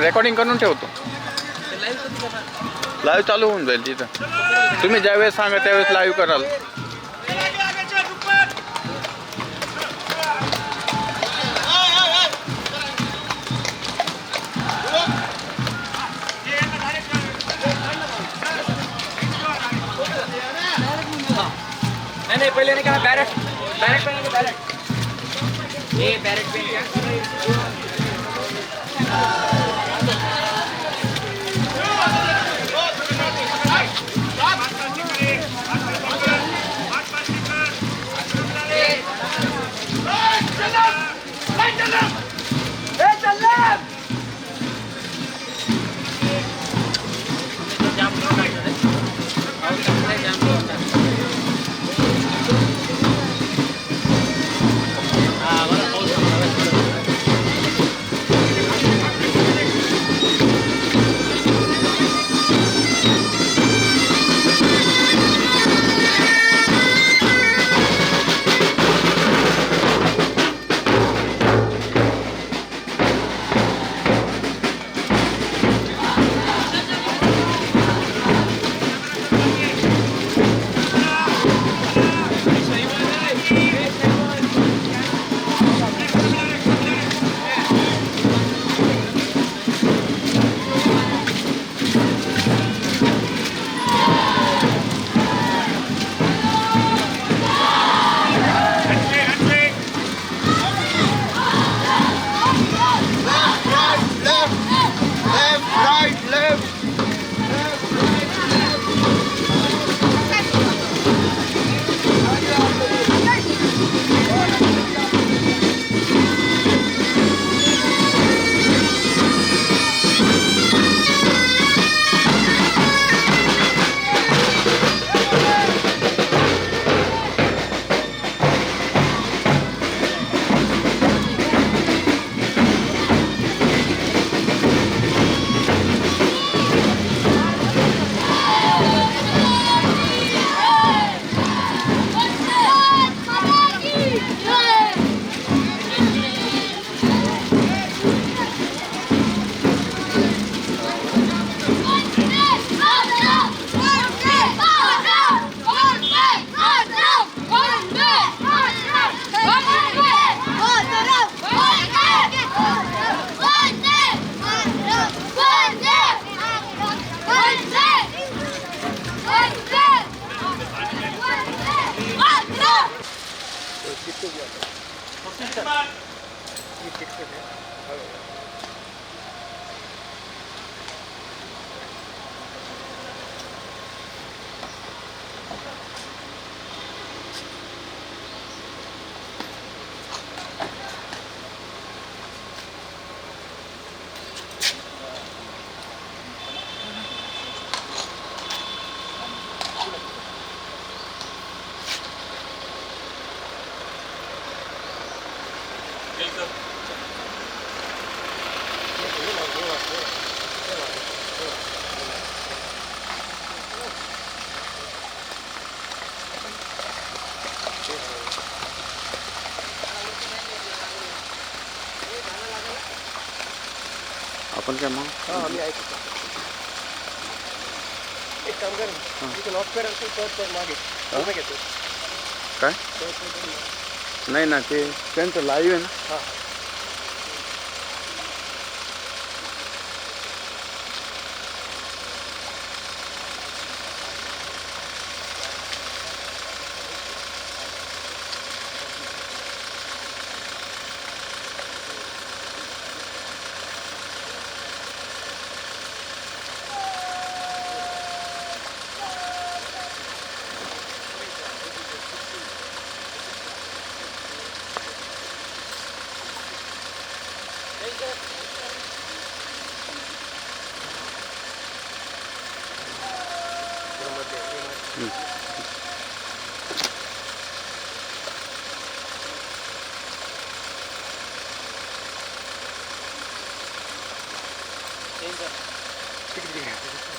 Recording करून ठेवतो. Live चालू होऊन जाईल तिथं. तुम्ही ज्यावेळेस सांगा त्यावेळेस लाईव्ह कराल. नहीं पहले नहीं कहा डायरेक्ट डायरेक्ट पहले डायरेक्ट ये डायरेक्ट पे क्या आपण काय मग आम्ही ऐकतो एक काम कर इथे लॉक कर आणि तर मागे काय घेतो काय नाही ना ते त्यांचं लाईव्ह आहे ना. हां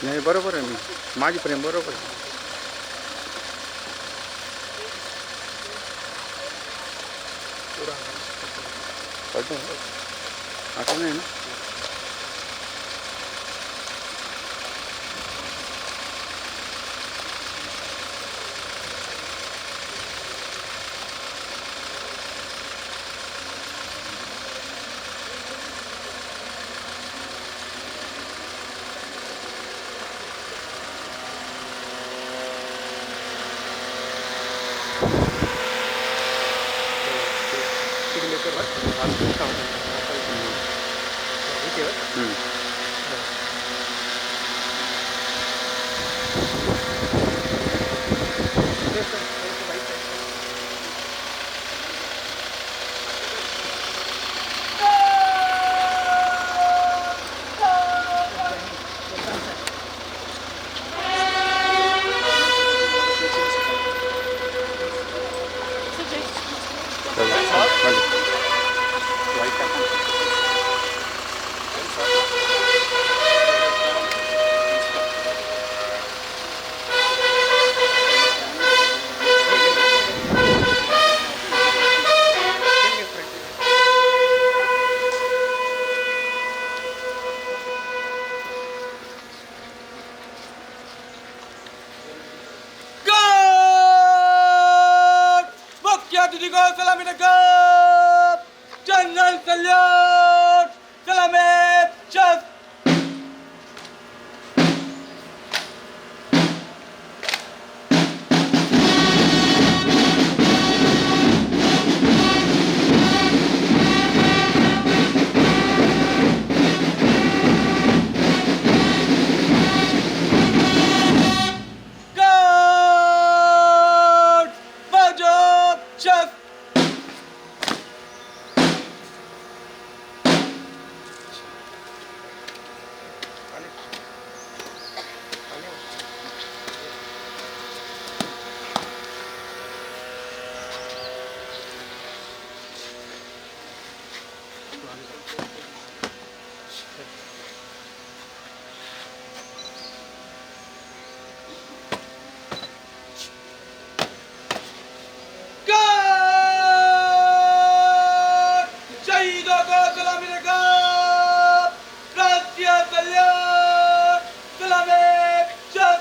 नाही बरोबर आहे. मी माझी प्रेम बरोबर आहे. आता नाही ना. हम्म. God! Mukhya Athithi ko salami nagkap! General salute! Salamat! Chas! God! Bajab! Chas! God! Shaheedon ko salami nagkap! Rashtriya salute! Salamat! Chas!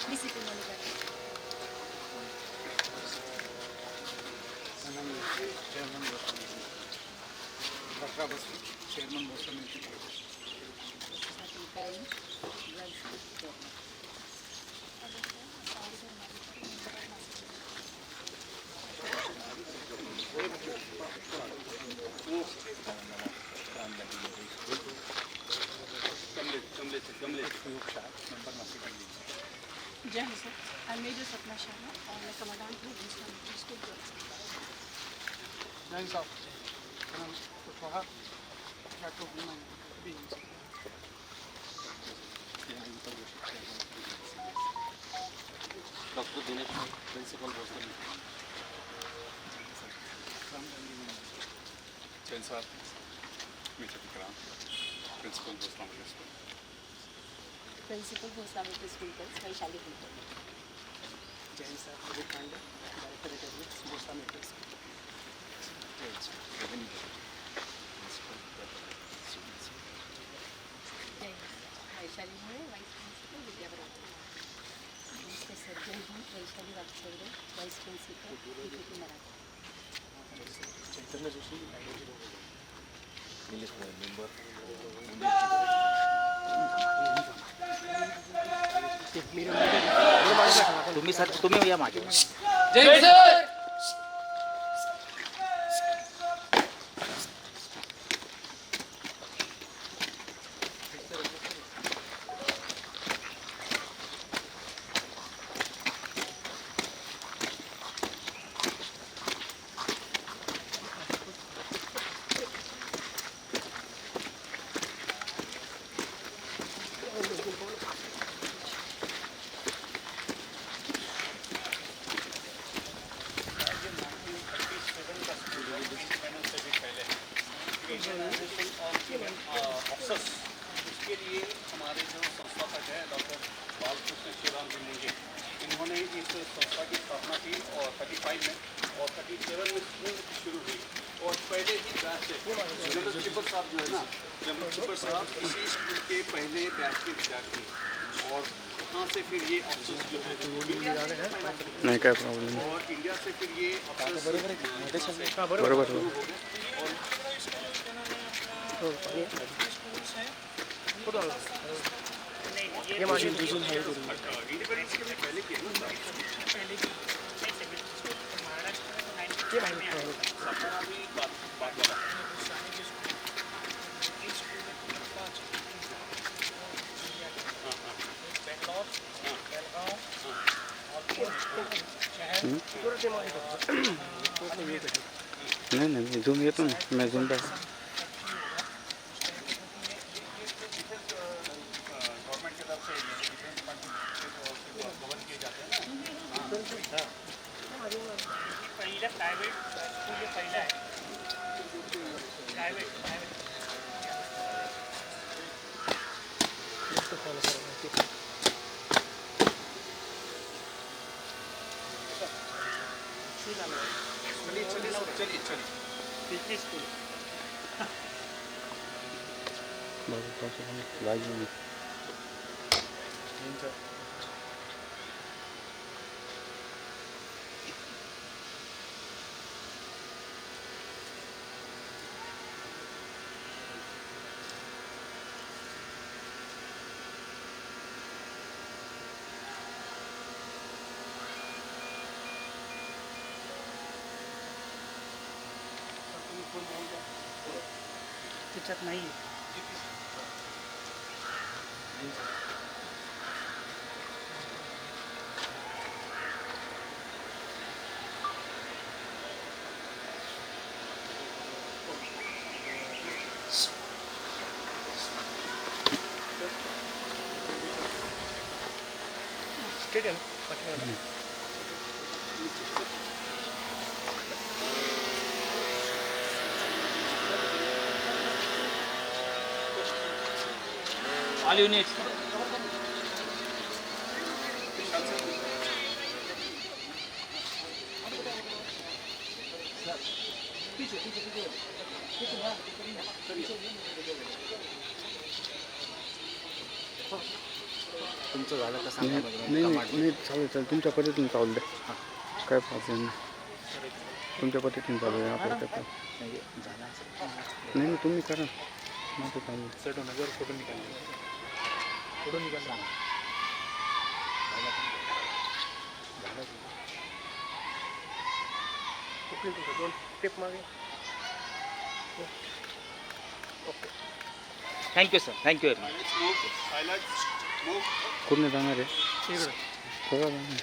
Discipline वाली गाड़ी चेयरमन बसवण्याची जय हिंद सर आई मेजर सपना शर्मा और मैं कमांडेंट हूँ इस्लामिक स्कूल गर्ल्स जैन साहब कुछ वहाँ क्या तो भी doctor Dinesh principal Bhosle Jain sahab major Vikrant principal Bhosla middle school principal Bhosla middle school girls Vaishali Kulkarni Jain sahab Vijay Pandey director academics Bhosla middle school Jai Hind Vaishali Mule vice principal विद्याभरात नमस्ते sir Jai Hind Vaishali Wagchaure vice principal PPT Marathi Chaitanya Joshi biology English member तुम्ही सर तुम्ही या मागे जय सर उसके लिए हमारे जो संस्थापक हैं डॉक्टर बालकृष्ण श्रीराम जी मुंजे इन्होंने इस संस्था की स्थापना की और 35 में और 37 में स्कूल शुरू हुई और पहले ही बैच से जनरल चिपर साहब जो है ना जनरल चिपर साहब इसी स्कूल के पहले बैच के विद्यार्थी और वहाँ से फिर ये अफसर्स जो है नाही काय प्रॉब्लेम और इंडिया से फिर ये अफसर्स बरोबर शुरू हो गए और इंडिपेंडेंस के लिए पहले किया ना सपना भी बात वाला नाही नाही मी झूम येतो ना मी झूम काय गवर्नमेंट की तरफ से डिफेंस फंड कवर किए जाते हैं ना पहिलं प्रायव्हेट स्कूल जे पहिलं आहे प्रायव्हेट चलिए बिझनेस स्कूल बाबू पासून लागली त्याच्यात नाही स्टेडियम ऑल युनिट्स तुमचं झालं तर सांगा म्हणजे मग नाही कमांड. नाही चालेल चालेल तुमच्या पद्धतीने चालू द्या काय प्रॉब्लेम नाही तुमच्या पद्धतीने चालू द्या आपलं काय problem. म्हणजे झालं असेल. नाही नाही तुम्ही करा माझं चालू thank you sir, thank you very much. Let's move. Silence. Move. कुठे जाणार आहे बघा जाणार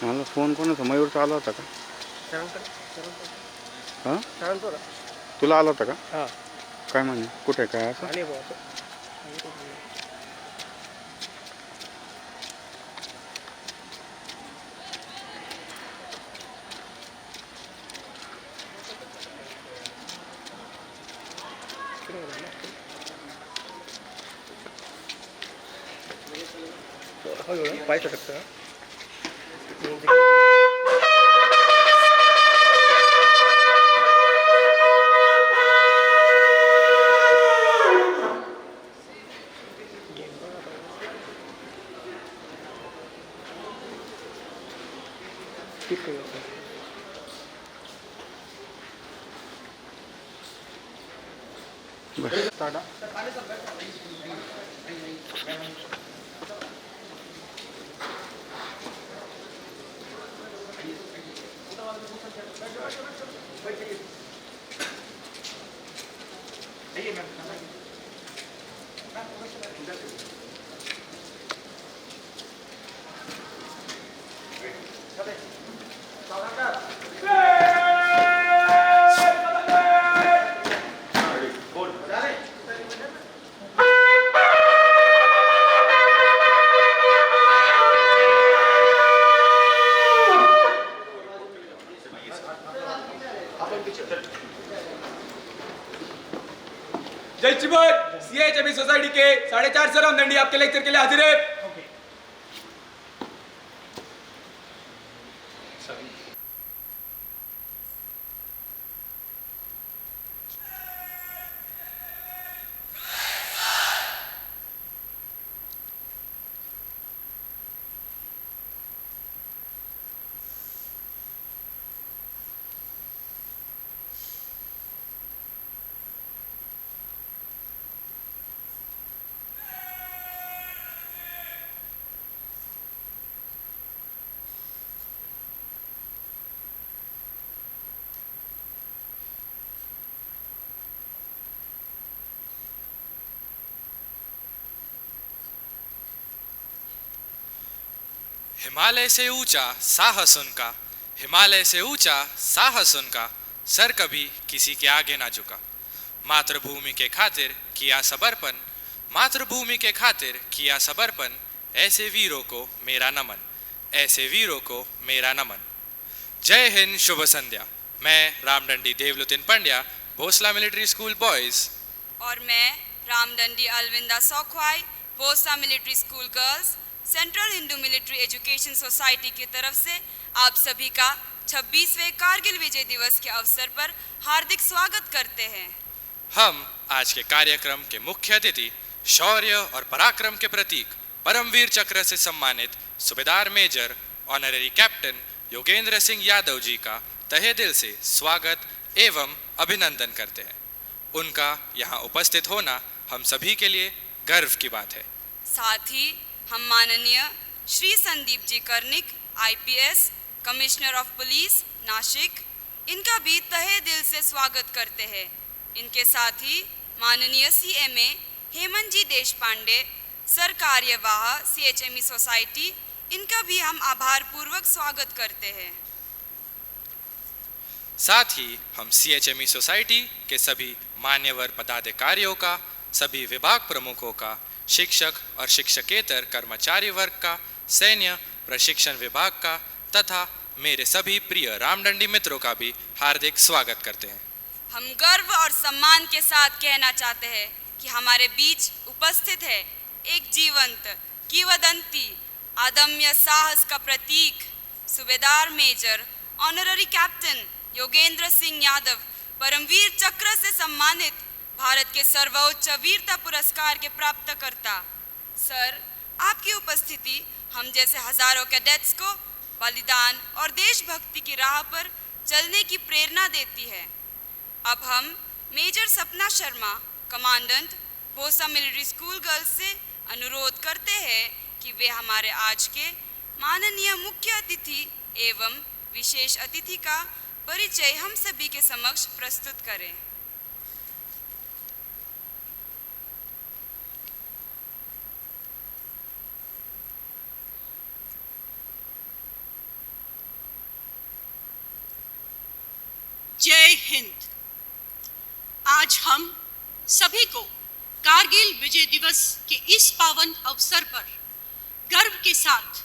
मला फोन कोणाचा मयूरचा आला होता का हां तुला आला होता का काय म्हणे कुठे काय असं पाहिजे शकता जय चिबट सीएचएमई सोसाइटी के 4.5 रामदंडी आपके लेक्चर के लिए हाजिर है. हिमालय से ऊंचा साहस उनका, हिमालय से ऊंचा साहस उनका, सर कभी किसी के आगे ना झुका. मातृभूमि के खातिर किया समर्पण, मातृभूमि के खातिर किया समर्पण, ऐसे वीरों को मेरा नमन, ऐसे वीरों को मेरा नमन. जय हिंद, शुभ संध्या. मैं रामदंडी देवलुतिन Pandya, Bhosla military school boys. और मैं रामदंडी अलविंदा सौखवाई, Bhosla military school girls, central Hindu military education society की तरफ से आप सभी का 26वें कारगिल विजय दिवस के अवसर पर हार्दिक स्वागत करते हैं. हम आज के कार्यक्रम के मुख्य अतिथि, शौर्य और पराक्रम के प्रतीक, परमवीर चक्र से सम्मानित सूबेदार major honorary captain Yogendra Singh Yadav ji का तहे दिल से स्वागत एवं अभिनंदन करते हैं. उनका यहाँ उपस्थित होना हम सभी के लिए गर्व की बात है. साथ ही हम माननीय Shri Sandeep ji Karnik IPS commissioner of police Nashik, इनका भी तहे दिल से स्वागत करते हैं. इनके साथ ही माननीय CMA हेमंत जी देशपांडे, सर कार्यवाह CHME सोसाइटी, इनका भी हम आभार पूर्वक स्वागत करते हैं. साथ ही हम CHME सोसाइटी के सभी मान्यवर पदाधिकारियों का, सभी विभाग प्रमुखों का, शिक्षक और शिक्षकेतर कर्मचारी वर्ग का, सैन्य प्रशिक्षण विभाग का तथा मेरे सभी प्रिय रामदंडी मित्रों का भी हार्दिक स्वागत करते हैं. हम गर्व और सम्मान के साथ कहना चाहते हैं कि हमारे बीच उपस्थित है एक जीवंत, किंवदंती, अदम्य साहस का प्रतीक, Subedar major honorary captain Yogendra Singh Yadav, Paramvir Chakra से सम्मानित भारत के सर्वोच्च वीरता पुरस्कार के प्राप्तकर्ता। सर, आपकी उपस्थिति हम जैसे हजारों कैडेट्स को बलिदान और देशभक्ति की राह पर चलने की प्रेरणा देती है। अब हम मेजर सपना Sharma, commandant Bhosa military school girls से अनुरोध करते हैं कि वे हमारे आज के माननीय मुख्य अतिथि एवं विशेष अतिथि का परिचय हम सभी के समक्ष प्रस्तुत करें। जय हिंद। आज हम सभी को कारगिल विजय दिवस के इस पावन अवसर पर गर्व के साथ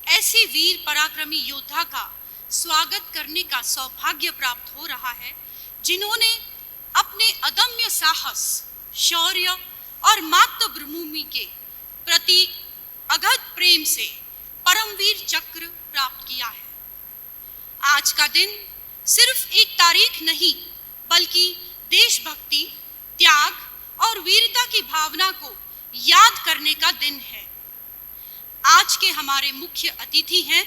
ऐसे वीर पराक्रमी योद्धा का स्वागत करने का सौभाग्य प्राप्त हो रहा है, जिन्होंने अपने अदम्य साहस, शौर्य और मातृभूमि के प्रति अगाध प्रेम से परमवीर चक्र प्राप्त किया है। आज का दिन सिर्फ एक तारीख नहीं, बल्कि देशभक्ति, त्याग और वीरता की भावना को याद करने का दिन है। आज के हमारे मुख्य अतिथि हैं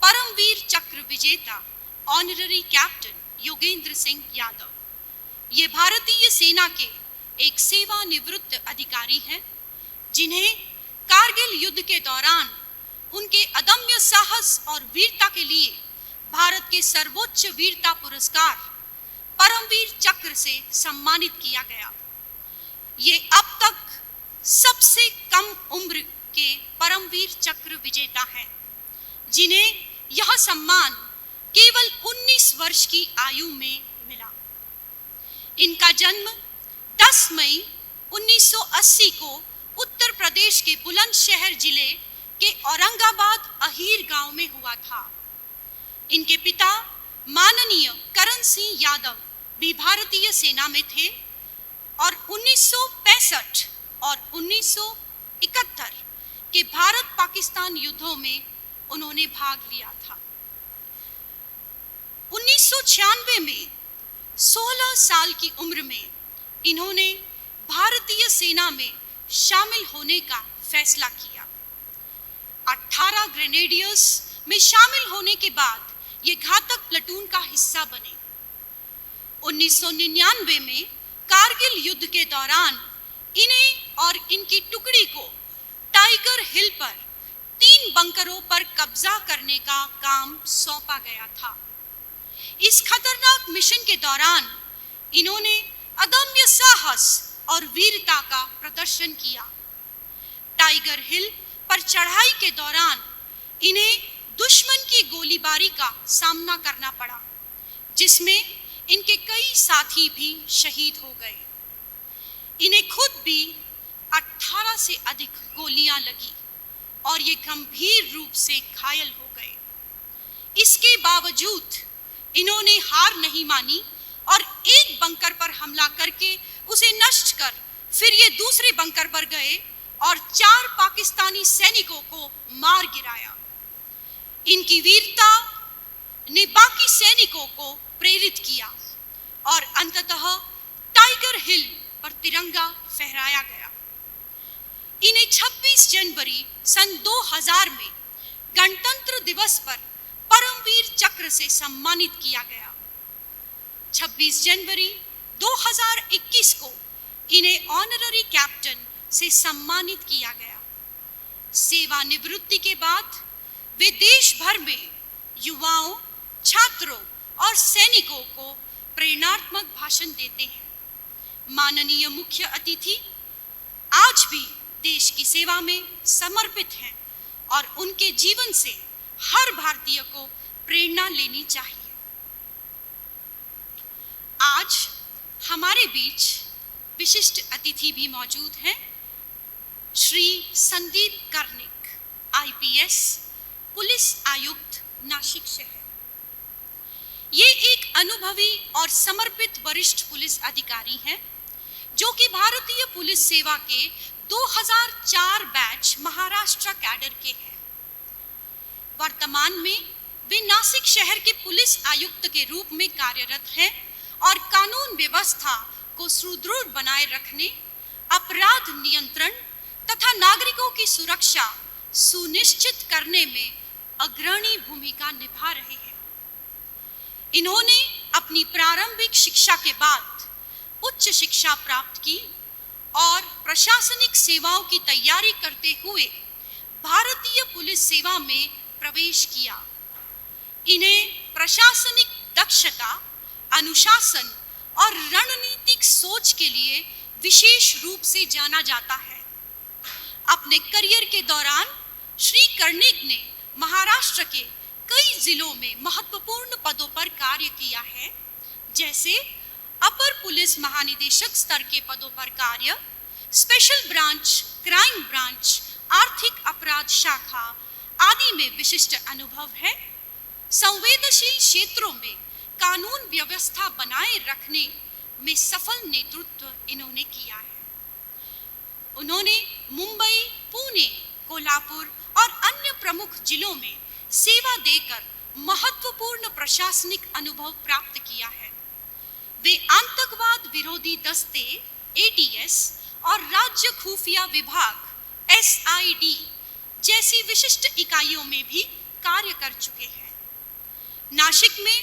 परमवीर चक्र विजेता ऑनररी कैप्टन योगेंद्र सिंह यादव। ये भारतीय सेना के एक सेवानिवृत्त अधिकारी हैं, जिन्हें कारगिल युद्ध के दौरान उनके अदम्य साहस और वीरता के लिए भारत के सर्वोच्च वीरता पुरस्कार परमवीर चक्र से सम्मानित किया गया। ये अब तक सबसे कम उम्र के परमवीर चक्र विजेता हैं, जिन्हें यह सम्मान केवल 19 वर्ष की आयु में मिला। इनका जन्म 10 मई 1980 को उत्तर प्रदेश के बुलंदशहर जिले के औरंगाबाद अहीर गांव में हुआ था। इनके पिता माननीय करण सिंह यादव भी भारतीय सेना में थे और 1965 और 1971 के भारत पाकिस्तान युद्धों में उन्होंने भाग लिया था। 1996 में 16 साल की उम्र में इन्होंने भारतीय सेना में शामिल होने का फैसला किया। 18 ग्रेनेडियर्स में शामिल होने के बाद ये घातक प्लेटून का हिस्सा बने। 1999 में कारगिल युद्ध के दौरान इन्हें और इनकी टुकड़ी को टाइगर हिल पर 3 बंकरों पर कब्जा करने का काम सौंपा गया था। इस खतरनाक मिशन के दौरान इन्होंने अदम्य साहस और वीरता का प्रदर्शन किया। टाइगर हिल पर चढ़ाई के दौरान इन्हें दुश्मन की गोलीबारी का सामना करना पड़ा, जिसमें इनके कई साथी भी शहीद हो गए। इन्हें खुद भी 18 से अधिक गोलियां लगी और ये गंभीर रूप से घायल हो गए। इसके बावजूद इन्होंने हार नहीं मानी और एक बंकर पर हमला करके उसे नष्ट कर फिर ये दूसरे बंकर पर गए और 4 पाकिस्तानी सैनिकों को मार गिराया। इनकी वीरता ने बाकी सैनिकों को प्रेरित किया और अंततः टाइगर हिल पर तिरंगा फहराया गया। इन्हें 26 जनवरी सन 2000 में गणतंत्र दिवस पर परमवीर चक्र से सम्मानित किया गया। 26 जनवरी 2021 को इन्हें ऑनररी कैप्टन से सम्मानित किया गया। सेवानिवृत्ति के बाद वे देश भर में युवाओं, छात्रों और सैनिकों को प्रेरणात्मक भाषण देते हैं। माननीय मुख्य अतिथि आज भी देश की सेवा में समर्पित हैं और उनके जीवन से हर भारतीय को प्रेरणा लेनी चाहिए। आज हमारे बीच विशिष्ट अतिथि भी मौजूद हैं। श्री संदीप कर्णिक, IPS, पुलिस आयुक्त, नासिक शहर। ये एक अनुभवी और समर्पित वरिष्ठ पुलिस अधिकारी हैं, जो कि भारतीय पुलिस सेवा के 2004 बैच महाराष्ट्र कैडर के हैं। वर्तमान में वे नासिक शहर के पुलिस आयुक्त के रूप में कार्यरत हैं और कानून व्यवस्था को सुदृढ़ बनाए रखने, अपराध नियंत्रण तथा नागरिकों की सुरक्षा सुनिश्चित करने में अग्रणी भूमिका निभा रहे हैं। इन्होंने अपनी प्रारंभिक शिक्षा के बाद उच्च शिक्षा प्राप्त की और प्रशासनिक सेवाओं की तैयारी करते हुए भारतीय पुलिस सेवा में प्रवेश किया। इन्हें प्रशासनिक दक्षता, अनुशासन और रणनीतिक सोच के लिए विशेष रूप से जाना जाता है। अपने करियर के दौरान श्री कर्णिक ने महाराष्ट्र के कई जिलों में महत्वपूर्ण पदों पर कार्य किया है, जैसे अपर पुलिस महानिदेशक स्तर के पदों पर कार्य, स्पेशल ब्रांच, क्राइम ब्रांच, आर्थिक अपराध शाखा आदि में विशिष्ट अनुभव है। संवेदनशील क्षेत्रों में कानून व्यवस्था बनाए रखने में सफल नेतृत्व इन्होंने किया है। उन्होंने मुंबई, पुणे, कोल्हापुर और अन्य प्रमुख जिलों में सेवा देकर महत्वपूर्ण प्रशासनिक अनुभव प्राप्त किया है। वे आतंकवाद विरोधी दस्ते ATS और राज्य खुफिया विभाग SID जैसी विशिष्ट इकाइयों में भी कार्य कर चुके हैं। नासिक में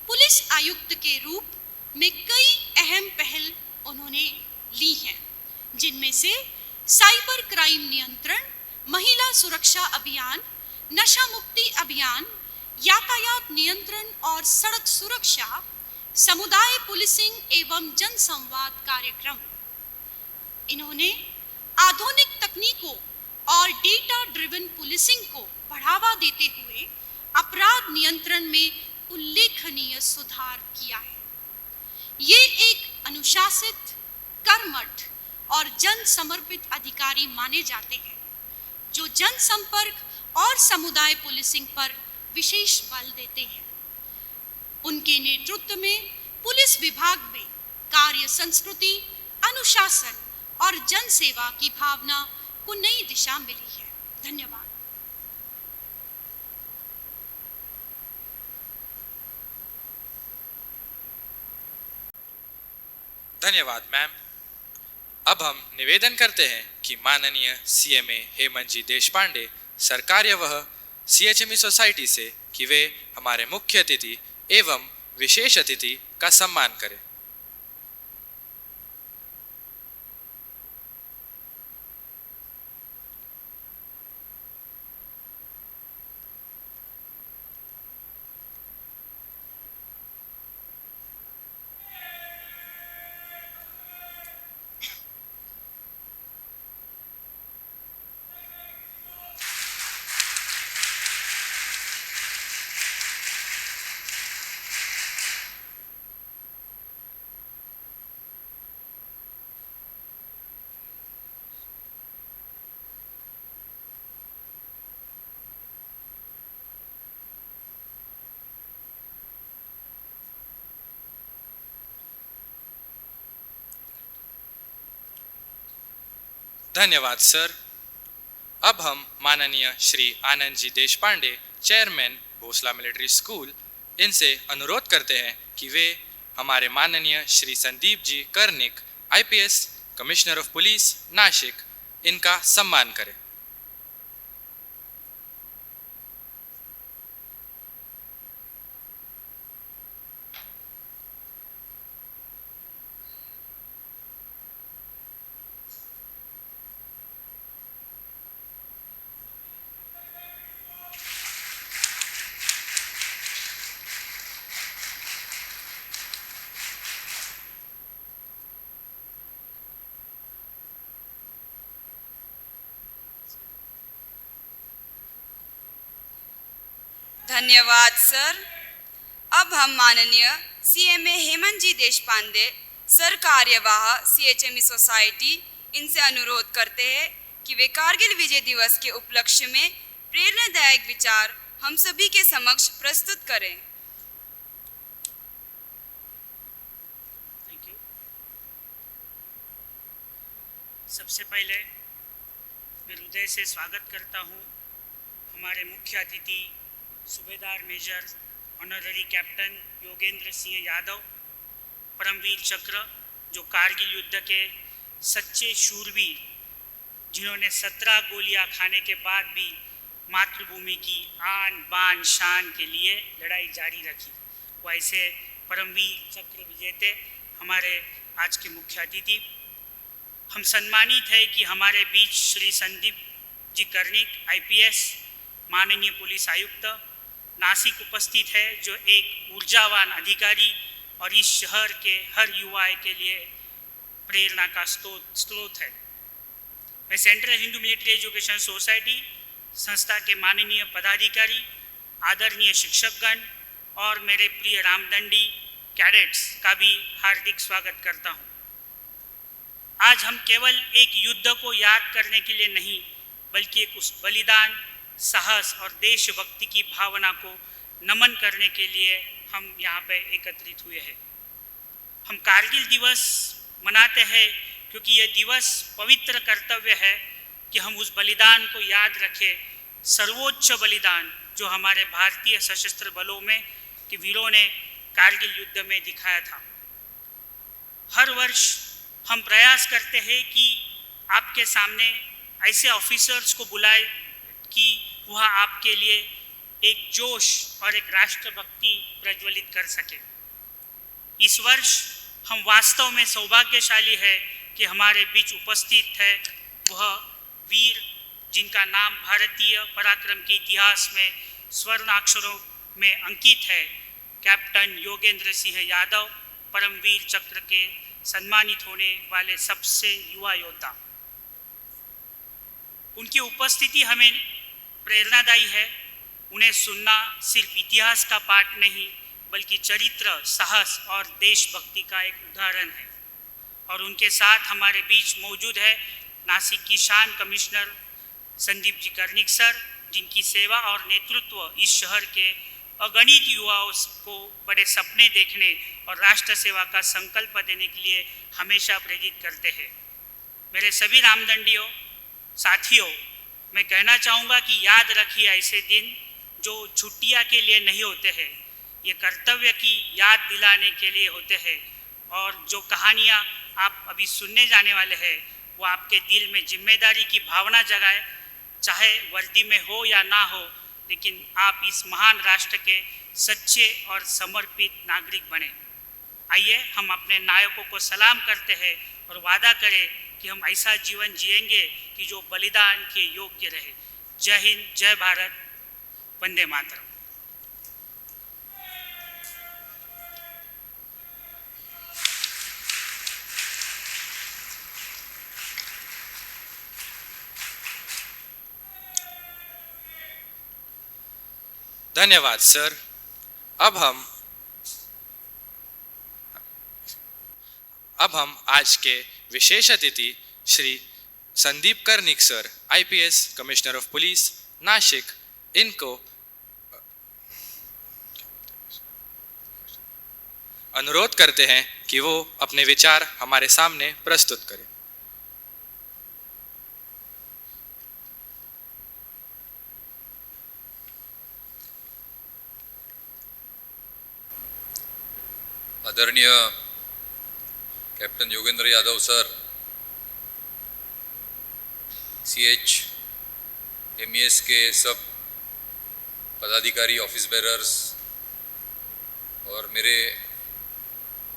पुलिस आयुक्त के रूप में कई अहम पहल उन्होंने ली हैं, जिनमें से साइबर क्राइम नियंत्रण, महिला सुरक्षा अभियान, नशा मुक्ति अभियान, यातायात नियंत्रण और सड़क सुरक्षा, समुदाय पुलिसिंग एवं जनसंवाद कार्यक्रम। इन्होंने आधुनिक तकनीकों और डेटा ड्रिवन पुलिसिंग को बढ़ावा देते हुए अपराध नियंत्रण में उल्लेखनीय सुधार किया है। ये एक अनुशासित, कर्मठ और जन समर्पित अधिकारी माने जाते हैं, जो जनसंपर्क और समुदाय पुलिसिंग पर विशेष बल देते हैं। उनके नेतृत्व में पुलिस विभाग में कार्य संस्कृति, अनुशासन और जनसेवा की भावना को नई दिशा मिली है। धन्यवाद। धन्यवाद मैम। अब हम निवेदन करते हैं कि माननीय CMA हेमंत जी देशपांडे सर कार्यवाह CHME सोसाइटी से कि वे हमारे मुख्य अतिथि एवं विशेष अतिथि का सम्मान करें। धन्यवाद सर। अब हम माननीय Shri Anand ji Deshpande, chairman Bhosla military school, इनसे अनुरोध करते हैं कि वे हमारे माननीय Shri Sandeep ji Karnik IPS commissioner of police Nashik, इनका सम्मान करें। धन्यवाद सर। अब हम माननीय CMA हेमंत जी देशपांडे सर कार्यवाह CHME सोसाइटी, इनसे अनुरोध करते हैं कि वे कारगिल विजय दिवस के उपलक्ष्य में प्रेरणादायक विचार हम सभी के समक्ष प्रस्तुत करें। सबसे पहले मैं हृदय से स्वागत करता हूँ हमारे मुख्य अतिथि सूबेदार major honorary captain Yogendra Singh Yadav, Paramvir Chakra, जो कारगिल युद्ध के सच्चे शूरवीर, जिन्होंने 17 गोलियां खाने के बाद भी मातृभूमि की आन बान शान के लिए लड़ाई जारी रखी। वैसे परमवीर चक्र विजेते हमारे आज के मुख्य अतिथि, हम सम्मानित है कि हमारे बीच श्री संदीप जी कर्णिक IPS, माननीय पुलिस आयुक्त नासिक उपस्थित है, जो एक ऊर्जावान अधिकारी और इस शहर के हर युवा के लिए प्रेरणा का स्रोत है। मैं central Hindu military education society संस्था के माननीय पदाधिकारी, आदरणीय शिक्षकगण और मेरे प्रिय रामदंडी कैडेट्स का भी हार्दिक स्वागत करता हूं। आज हम केवल एक युद्ध को याद करने के लिए नहीं, बल्कि एक उस बलिदान, साहस और देशभक्ति की भावना को नमन करने के लिए हम यहाँ पे एकत्रित हुए हैं। हम कारगिल दिवस मनाते हैं क्योंकि यह दिवस पवित्र कर्तव्य है कि हम उस बलिदान को याद रखें, सर्वोच्च बलिदान जो हमारे भारतीय सशस्त्र बलों में के वीरों ने कारगिल युद्ध में दिखाया था। हर वर्ष हम प्रयास करते हैं कि आपके सामने ऐसे ऑफिसर्स को बुलाए कि वह आपके लिए एक जोश और एक राष्ट्रभक्ति प्रज्वलित कर सके। इस वर्ष हम वास्तव में सौभाग्यशाली है कि हमारे बीच उपस्थित है वह वीर जिनका नाम भारतीय पराक्रम के इतिहास में स्वर्णाक्षरों में अंकित है, कैप्टन योगेंद्र सिंह यादव, परमवीर चक्र के सम्मानित होने वाले सबसे युवा योद्धा। उनकी उपस्थिति हमें प्रेरणादायी है। उन्हें सुनना सिर्फ इतिहास का पाठ नहीं, बल्कि चरित्र, साहस और देशभक्ति का एक उदाहरण है। और उनके साथ हमारे बीच मौजूद है नासिक की शान कमिश्नर संदीप जी कर्णिक सर, जिनकी सेवा और नेतृत्व इस शहर के अगणित युवाओं को बड़े सपने देखने और राष्ट्र सेवा का संकल्प देने के लिए हमेशा प्रेरित करते हैं। मेरे सभी रामदंडियों साथियों, मैं कहना चाहूँगा कि याद रखिए ऐसे दिन जो छुट्टियाँ के लिए नहीं होते हैं, ये कर्तव्य की याद दिलाने के लिए होते हैं। और जो कहानियाँ आप अभी सुनने जाने वाले हैं वो आपके दिल में जिम्मेदारी की भावना जगाए, चाहे वर्दी में हो या ना हो, लेकिन आप इस महान राष्ट्र के सच्चे और समर्पित नागरिक बने। आइए हम अपने नायकों को सलाम करते हैं और वादा करें कि हम ऐसा जीवन जिएंगे कि जो बलिदान के योग्य रहे। जय हिंद, जय भारत, वंदे मातरम। धन्यवाद सर। अब हम आज के विशेष अतिथि Shri Sandeep Karnik sir, IPS commissioner of police Nashik, इनको अनुरोध करते हैं कि वो अपने विचार हमारे सामने प्रस्तुत करें। आदरणीय captain Yogendra Yadav sir, CH MES के सब पदाधिकारी, ऑफिस बेरर्स और मेरे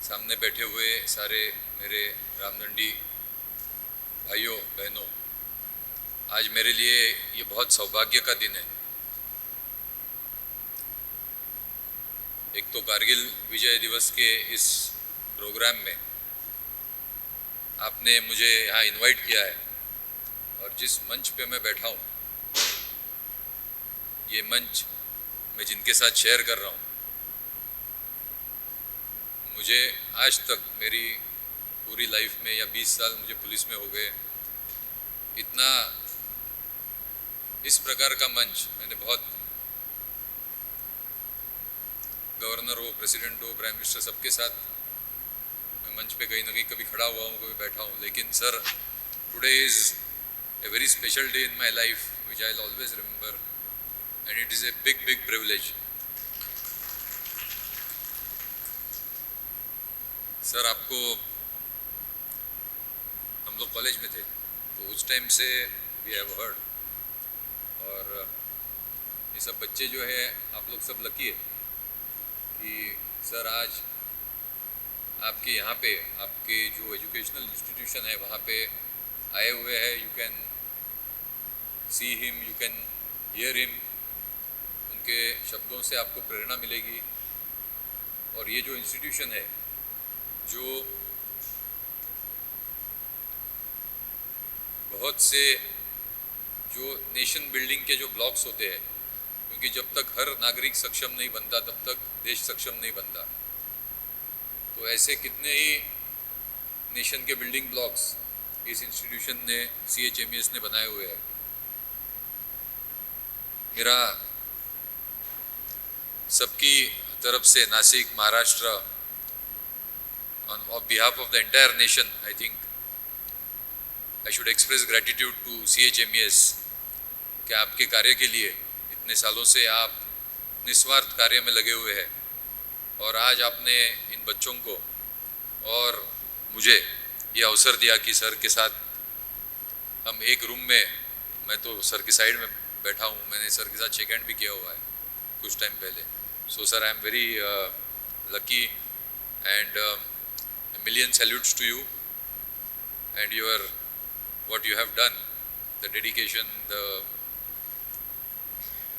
सामने बैठे हुए सारे मेरे रामदंडी भाइयों बहनों, आज मेरे लिए ये बहुत सौभाग्य का दिन है। एक तो कारगिल विजय दिवस के इस प्रोग्राम में आपने मुझे यहाँ इनवाइट किया है और जिस मंच पे मैं बैठा हूँ, ये मंच मैं जिनके साथ शेयर कर रहा हूँ, मुझे आज तक मेरी पूरी लाइफ में या 20 साल मुझे पुलिस में हो गए, इतना इस प्रकार का मंच मैंने बहुत, गवर्नर हो, प्रेसिडेंट हो, प्राइम मिनिस्टर, सबके साथ मैं मंच पे कहीं ना कहीं कभी खड़ा हुआ हूँ, कभी बैठा हूँ, लेकिन sir Today is a very special day in my life, which I'll always remember, and it is a big, big privilege. Sir, आपको हम लोग कॉलेज में थे तो उस टाइम से वी हैव हर्ड, और ये सब बच्चे जो है आप लोग सब लकी है कि सर आज आपके यहाँ पे आपके जो एजुकेशनल इंस्टीट्यूशन है वहाँ पे आए हुए हैं. You can see him, you can hear him. उनके शब्दों से आपको प्रेरणा मिलेगी. और ये जो इंस्टीट्यूशन है, जो बहुत से जो नेशन बिल्डिंग के जो ब्लॉक्स होते हैं, क्योंकि जब तक हर नागरिक सक्षम नहीं बनता तब तक देश सक्षम नहीं बनता, तो ऐसे कितने ही नेशन के बिल्डिंग ब्लॉक्स इस इंस्टीट्यूशन ने, CHMES ने बनाए हुए हैं. मेरा सबकी तरफ से Nashik, Maharashtra, on behalf of the entire nation, I think I should express gratitude to CHMES कि आपके कार्य के लिए इतने सालों से आप निस्वार्थ कार्य में लगे हुए हैं, और आज आपने इन बच्चों को और मुझे ये अवसर दिया कि सर के साथ हम एक रूम में, मैं तो सर की साइड में बैठा हूँ, मैंने सर के साथ शेक हैंड भी किया हुआ है कुछ टाइम पहले. So sir, I am very lucky and a million salutes to you and what you have done, the dedication,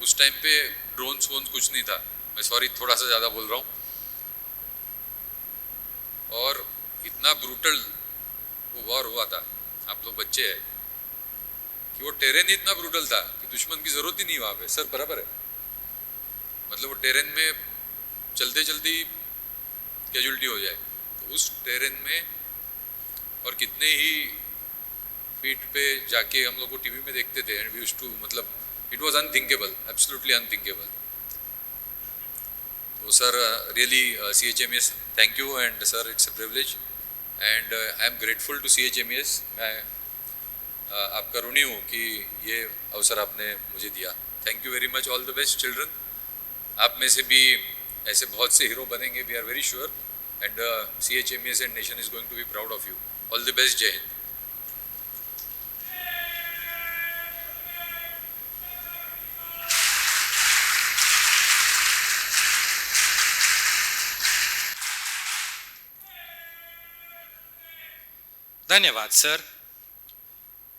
उस टाइम पे ड्रोन्स वोन्स कुछ नहीं था. मैं सॉरी थोड़ा सा ज़्यादा बोल रहा हूँ. और इतना ब्रूटल वो वॉर हुआ था, आप लोग बच्चे हैं, कि वो टेरेन इतना ब्रूटल था कि दुश्मन की ज़रूरत ही नहीं वहाँ पे. सर बराबर है, मतलब वो टेरेन में चलते चलते कैजुअलिटी हो जाए, तो उस टेरेन में और कितने ही फीट पे जाके हम लोग को टीवी में देखते थे, एंड वी यूज्ड टू, मतलब it was unthinkable, absolutely unthinkable. तो sir really CHMES, thank you, and sir it's a privilege, and I am grateful to CHMES. मैं आपका ऋणी हूँ कि ये अवसर आपने मुझे दिया. Thank you very much. All the best children. आप में से भी ऐसे बहुत से हीरो बनेंगे, we are very sure, and CHMES and nation is going to be proud of you. All the best. जय हिंद. धन्यवाद सर.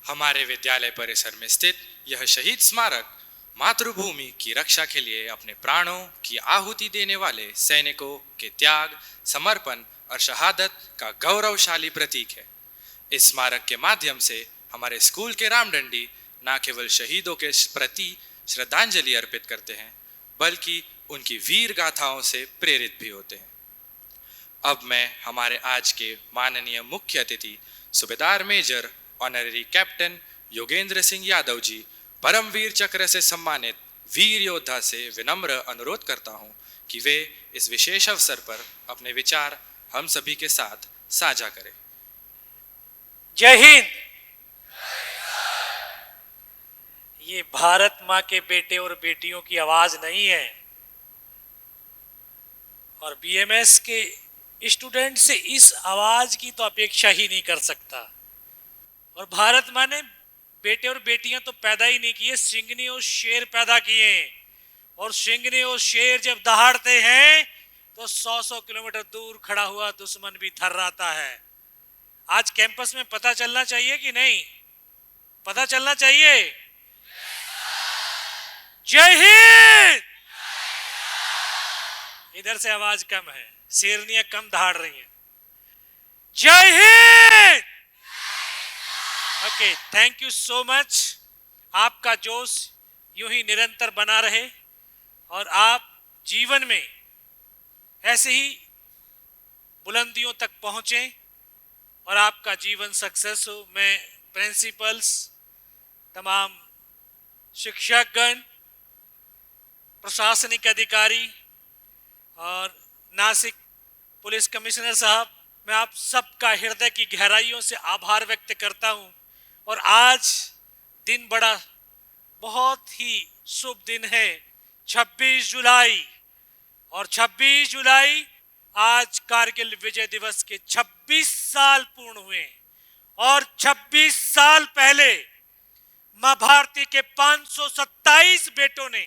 हमारे विद्यालय परिसर में स्थित यह शहीद स्मारक मातृभूमि की रक्षा के लिए अपने प्राणों की आहुति देने वाले सैनिकों के त्याग, समर्पण और शहादत का गौरवशाली प्रतीक है. इस स्मारक के माध्यम से हमारे स्कूल के रामदंडी न केवल शहीदों के प्रति श्रद्धांजलि अर्पित करते हैं, बल्कि उनकी वीर गाथाओं से प्रेरित भी होते हैं. अब मैं हमारे आज के माननीय मुख्य अतिथि सूबेदार major honorary captain Yogendra Singh Yadav ji, Paramvir Chakra से सम्मानित वीर योद्धा से विनम्र अनुरोध करता हूं कि वे इस विशेष अवसर पर अपने विचार हम सभी के साथ साझा करें. जय हिंद. ये भारत माँ के बेटे और बेटियों की आवाज नहीं है, और BMS के स्टूडेंट से इस आवाज की तो अपेक्षा ही नहीं कर सकता. और भारत माँ ने बेटे और बेटियां तो पैदा ही नहीं किए, सिंघनी और शेर पैदा किए. और सिंघनी और शेर जब दहाड़ते हैं तो 100-100 किलोमीटर दूर खड़ा हुआ दुश्मन भी थर्राता है. आज कैंपस में पता चलना चाहिए कि नहीं? पता चलना चाहिए. जय हिंद. इधर से आवाज कम है, शेरनियां कम दहाड़ रही हैं. जय Hind. Okay, thank you so much. आपका जोश यूं ही निरंतर बना रहे और आप जीवन में ऐसे ही बुलंदियों तक पहुंचे और आपका जीवन सक्सेस हो. मैं प्रिंसिपल्स, तमाम शिक्षकगण, प्रशासनिक अधिकारी और नासिक पुलिस कमिश्नर साहब, मैं आप सबका हृदय की गहराइयों से आभार व्यक्त करता हूं और आज दिन बड़ा बहुत ही शुभ दिन है, 26 जुलाई। और 26 जुलाई आज कारगिल विजय दिवस के 26 साल पूर्ण हुए। और 26 साल पहले मां भारती के 527 बेटों ने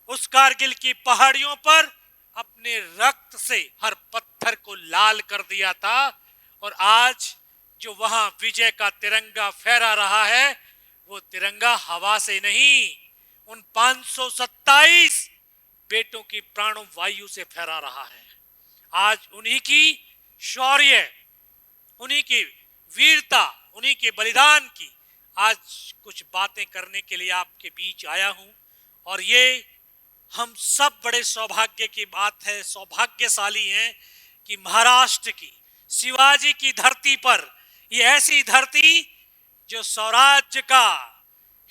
उस कारगिल की पहाड़ियों पर अपने रक्त से हर पत्थर को लाल कर दिया था। और आज जो वहां विजय का तिरंगा फहरा रहा है, वो तिरंगा हवा से नहीं, उन 527 बेटों की प्राणों वायु से फहरा रहा है। आज उन्हीं की शौर्य, उन्हीं की वीरता, उन्हीं के बलिदान की आज कुछ बातें करने के लिए आपके बीच आया हूं। और ये हम सब बड़े सौभाग्य की बात है, सौभाग्यशाली हैं कि महाराष्ट्र की शिवाजी की धरती पर, ये ऐसी धरती जो स्वराज्य का,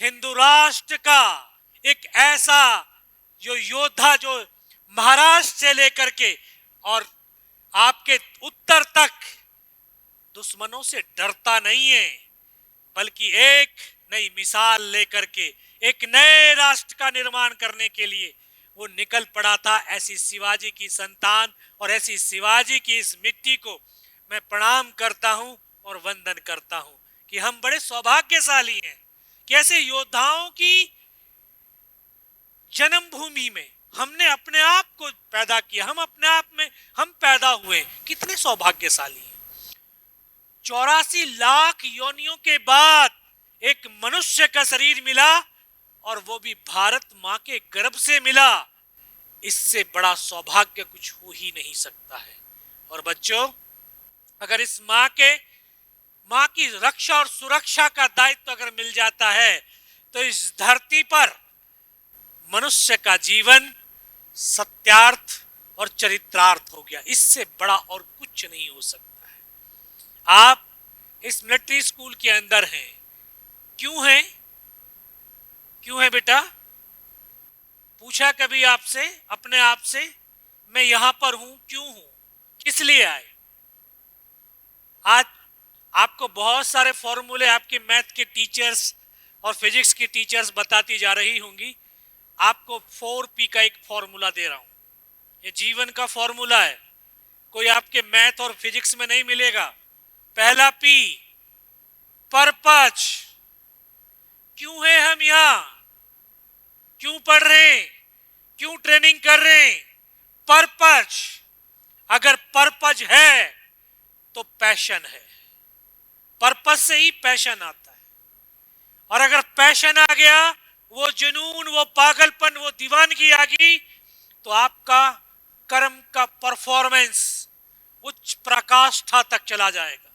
हिंदू राष्ट्र का एक ऐसा जो योद्धा जो महाराष्ट्र से लेकर के और आपके उत्तर तक दुश्मनों से डरता नहीं है, बल्कि एक नई मिसाल लेकर के एक नए राष्ट्र का निर्माण करने के लिए वो निकल पड़ा था। ऐसी शिवाजी की संतान और ऐसी शिवाजी की इस मिट्टी को मैं प्रणाम करता हूं और वंदन करता हूं कि हम बड़े सौभाग्यशाली हैं कि ऐसे योद्धाओं की जन्मभूमि में हमने अपने आप को पैदा किया, हम अपने आप में हम पैदा हुए, कितने सौभाग्यशाली हैं। 84 लाख योनियों के बाद एक मनुष्य का शरीर मिला और वो भी भारत मां के गर्भ से मिला। इससे बड़ा सौभाग्य कुछ हो ही नहीं सकता है। और बच्चों, अगर इस मां की रक्षा और सुरक्षा का दायित्व अगर मिल जाता है तो इस धरती पर मनुष्य का जीवन सत्यार्थ और चरित्रार्थ हो गया। इससे बड़ा और कुछ नहीं हो सकता है। आप इस मिलिट्री स्कूल के अंदर हैं, क्यों हैं? क्यों है बेटा? पूछा कभी आपसे, अपने आप से, मैं यहां पर हूं, क्यों हूं, किस लिए आए? आज आपको बहुत सारे फॉर्मूले आपके मैथ के टीचर्स और फिजिक्स की टीचर्स बताती जा रही होंगी। आपको 4P का एक फॉर्मूला दे रहा हूं, ये जीवन का फॉर्मूला है, कोई आपके मैथ और फिजिक्स में नहीं मिलेगा। पहला P, पर्पज। क्यों है हम यहां, क्यों पढ़ रहे हैं, क्यों ट्रेनिंग कर रहे हैं? पर्पज। अगर पर्पज है तो पैशन है, पर्पज से ही पैशन आता है। और अगर पैशन आ गया, वो जुनून, वो पागलपन, वो दीवानगी आ गई, तो आपका कर्म का परफॉर्मेंस उच्च प्रकाष्ठा तक चला जाएगा।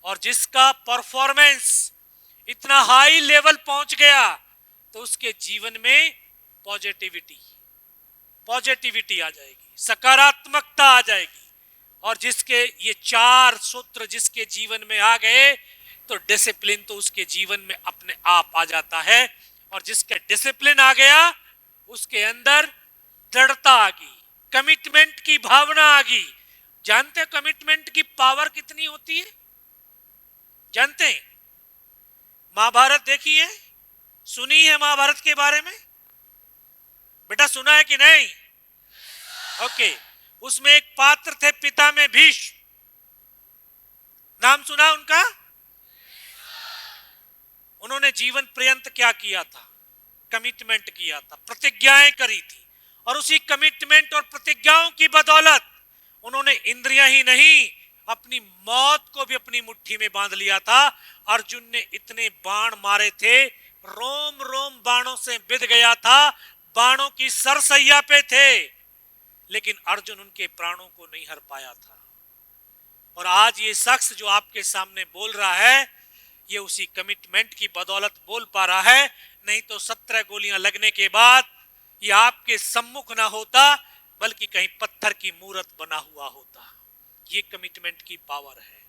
और जिसका परफॉर्मेंस इतना हाई लेवल पहुंच गया तो उसके जीवन में पॉजिटिविटी आ जाएगी, सकारात्मकता आ जाएगी। और जिसके ये 4 सूत्र जिसके जीवन में आ गए तो डिसिप्लिन तो उसके जीवन में अपने आप आ जाता है। और जिसके डिसिप्लिन आ गया उसके अंदर दृढ़ता आ गई, कमिटमेंट की भावना आ गई। जानते हैं कमिटमेंट की पावर कितनी होती है? जानते हैं? महाभारत देखी है, सुनी है महाभारत के बारे में? बेटा सुना है कि नहीं? ओके, उसमें एक पात्र थे पिता में भीष्म, नाम सुना उनका? उन्होंने जीवन पर्यंत क्या किया था? कमिटमेंट किया था, प्रतिज्ञाएं करी थी। और उसी कमिटमेंट और प्रतिज्ञाओं की बदौलत उन्होंने इंद्रियां ही नहीं, अपनी मौत को भी अपनी मुट्ठी में बांध लिया था। अर्जुन ने इतने बाण मारे थे, रोम रोम बाणों से बिध गया था, बाणों की सरसैया पे थे, लेकिन अर्जुन उनके प्राणों को नहीं हर पाया था। और आज ये शख्स जो आपके सामने बोल रहा है, ये उसी कमिटमेंट की बदौलत बोल पा रहा है। नहीं तो 17 गोलियां लगने के बाद ये आपके सम्मुख ना होता, बल्कि कहीं पत्थर की मूरत बना हुआ होता। ये कमिटमेंट की पावर है।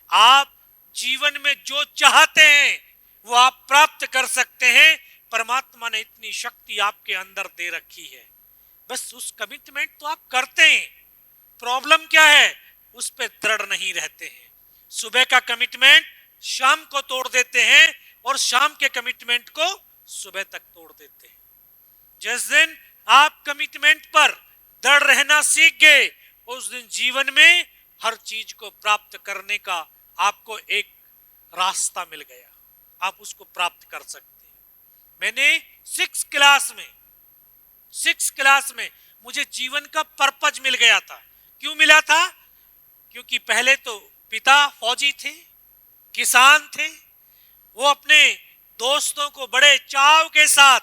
आप जीवन में जो चाहते हैं वो आप प्राप्त कर सकते हैं। परमात्मा ने इतनी शक्ति आपके अंदर दे रखी है, बस उस कमिटमेंट तो आप करते हैं। प्रॉब्लम क्या है? उस पे दृढ़ नहीं रहते हैं। सुबह का कमिटमेंट शाम को तोड़ देते हैं और शाम के कमिटमेंट को सुबह तक तोड़ देते हैं। जिस दिन आप कमिटमेंट पर दृढ़ रहना सीख गए, उस दिन जीवन में हर चीज को प्राप्त करने का आपको एक रास्ता मिल गया, आप उसको प्राप्त कर सकते हैं। मैंने 6 क्लास में मुझे जीवन का पर्पज मिल गया था। क्यों मिला था? क्योंकि पहले तो पिता फौजी थे, किसान थे, वो अपने दोस्तों को बड़े चाव के साथ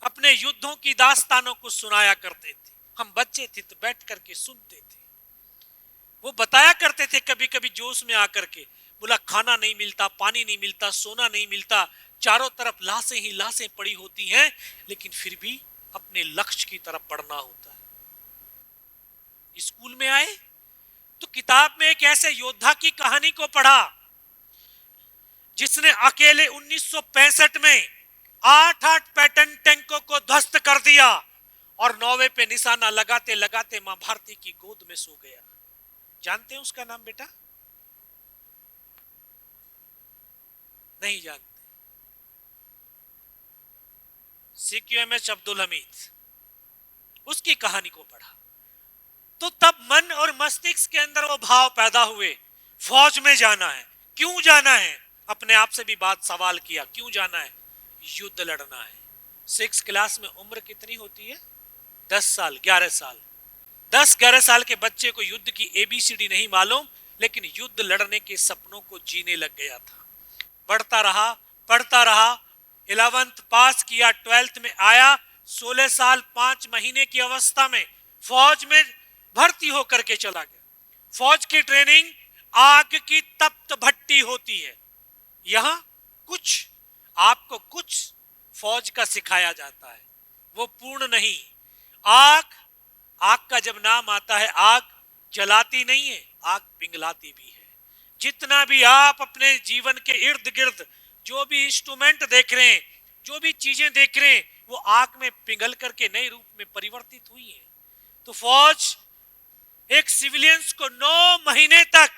अपने युद्धों की दास्तानों को सुनाया करते थे। हम बच्चे थे तो बैठ करके सुनते थे। वो बताया करते थे कभी कभी जोश में आकर के, बोला खाना नहीं मिलता, पानी नहीं मिलता, सोना नहीं मिलता, चारों तरफ लाशें ही लाशें पड़ी होती हैं, लेकिन फिर भी अपने लक्ष्य की तरफ बढ़ना होता है। स्कूल में आए तो किताब में एक ऐसे योद्धा की कहानी को पढ़ा जिसने अकेले 1965 में 8 पैटर्न टैंकों को ध्वस्त कर दिया और 9वें पे निशाना लगाते लगाते मां भारती की गोद में सो गया। जानते हैं उसका नाम बेटा? नहीं जानते। CQMH अब्दुल हमीद, उसकी कहानी को पढ़ा तो तब मन और मस्तिष्क के अंदर वो भाव पैदा हुए, फौज में जाना है। क्यों जाना है? अपने आप से भी बात सवाल किया, क्यों जाना है? युद्ध लड़ना है। 6 क्लास में उम्र कितनी होती है? 10 साल, 11 साल। 10-11 साल के बच्चे को युद्ध की ABCD नहीं मालूम, लेकिन युद्ध लड़ने के सपनों को जीने लग गया था। पढ़ता रहा, 11th पास किया, 12th में आया, 16 साल 5 महीने की अवस्था में फौज में भर्ती होकर के चला गया। फौज की ट्रेनिंग आग की तप्त भट्टी होती है। यहां आपको कुछ फौज का सिखाया जाता है, वो पूर्ण नहीं। आग का जब नाम आता है, आग जलाती नहीं है, आग पिघलाती भी है। जितना भी आप अपने जीवन के इर्द गिर्द जो भी इंस्ट्रूमेंट देख रहे हैं, जो भी चीजें देख रहे हैं, वो आग में पिघल करके नए रूप में परिवर्तित हुई है। तो फौज एक सिविलियंस को 9 महीने तक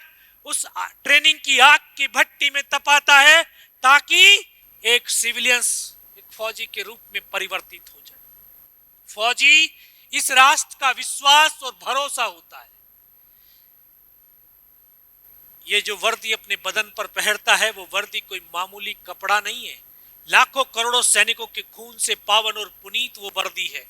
उस ट्रेनिंग की आग की भट्टी में तपाता है ताकि एक सिविलियंस एक फौजी के रूप में परिवर्तित हो जाए। फौजी इस राष्ट्र का विश्वास और भरोसा होता है। ये जो वर्दी अपने बदन पर पहनता है, वो वर्दी कोई मामूली कपड़ा नहीं है। लाखों करोड़ों सैनिकों के खून से पावन और पुनीत वो वर्दी है।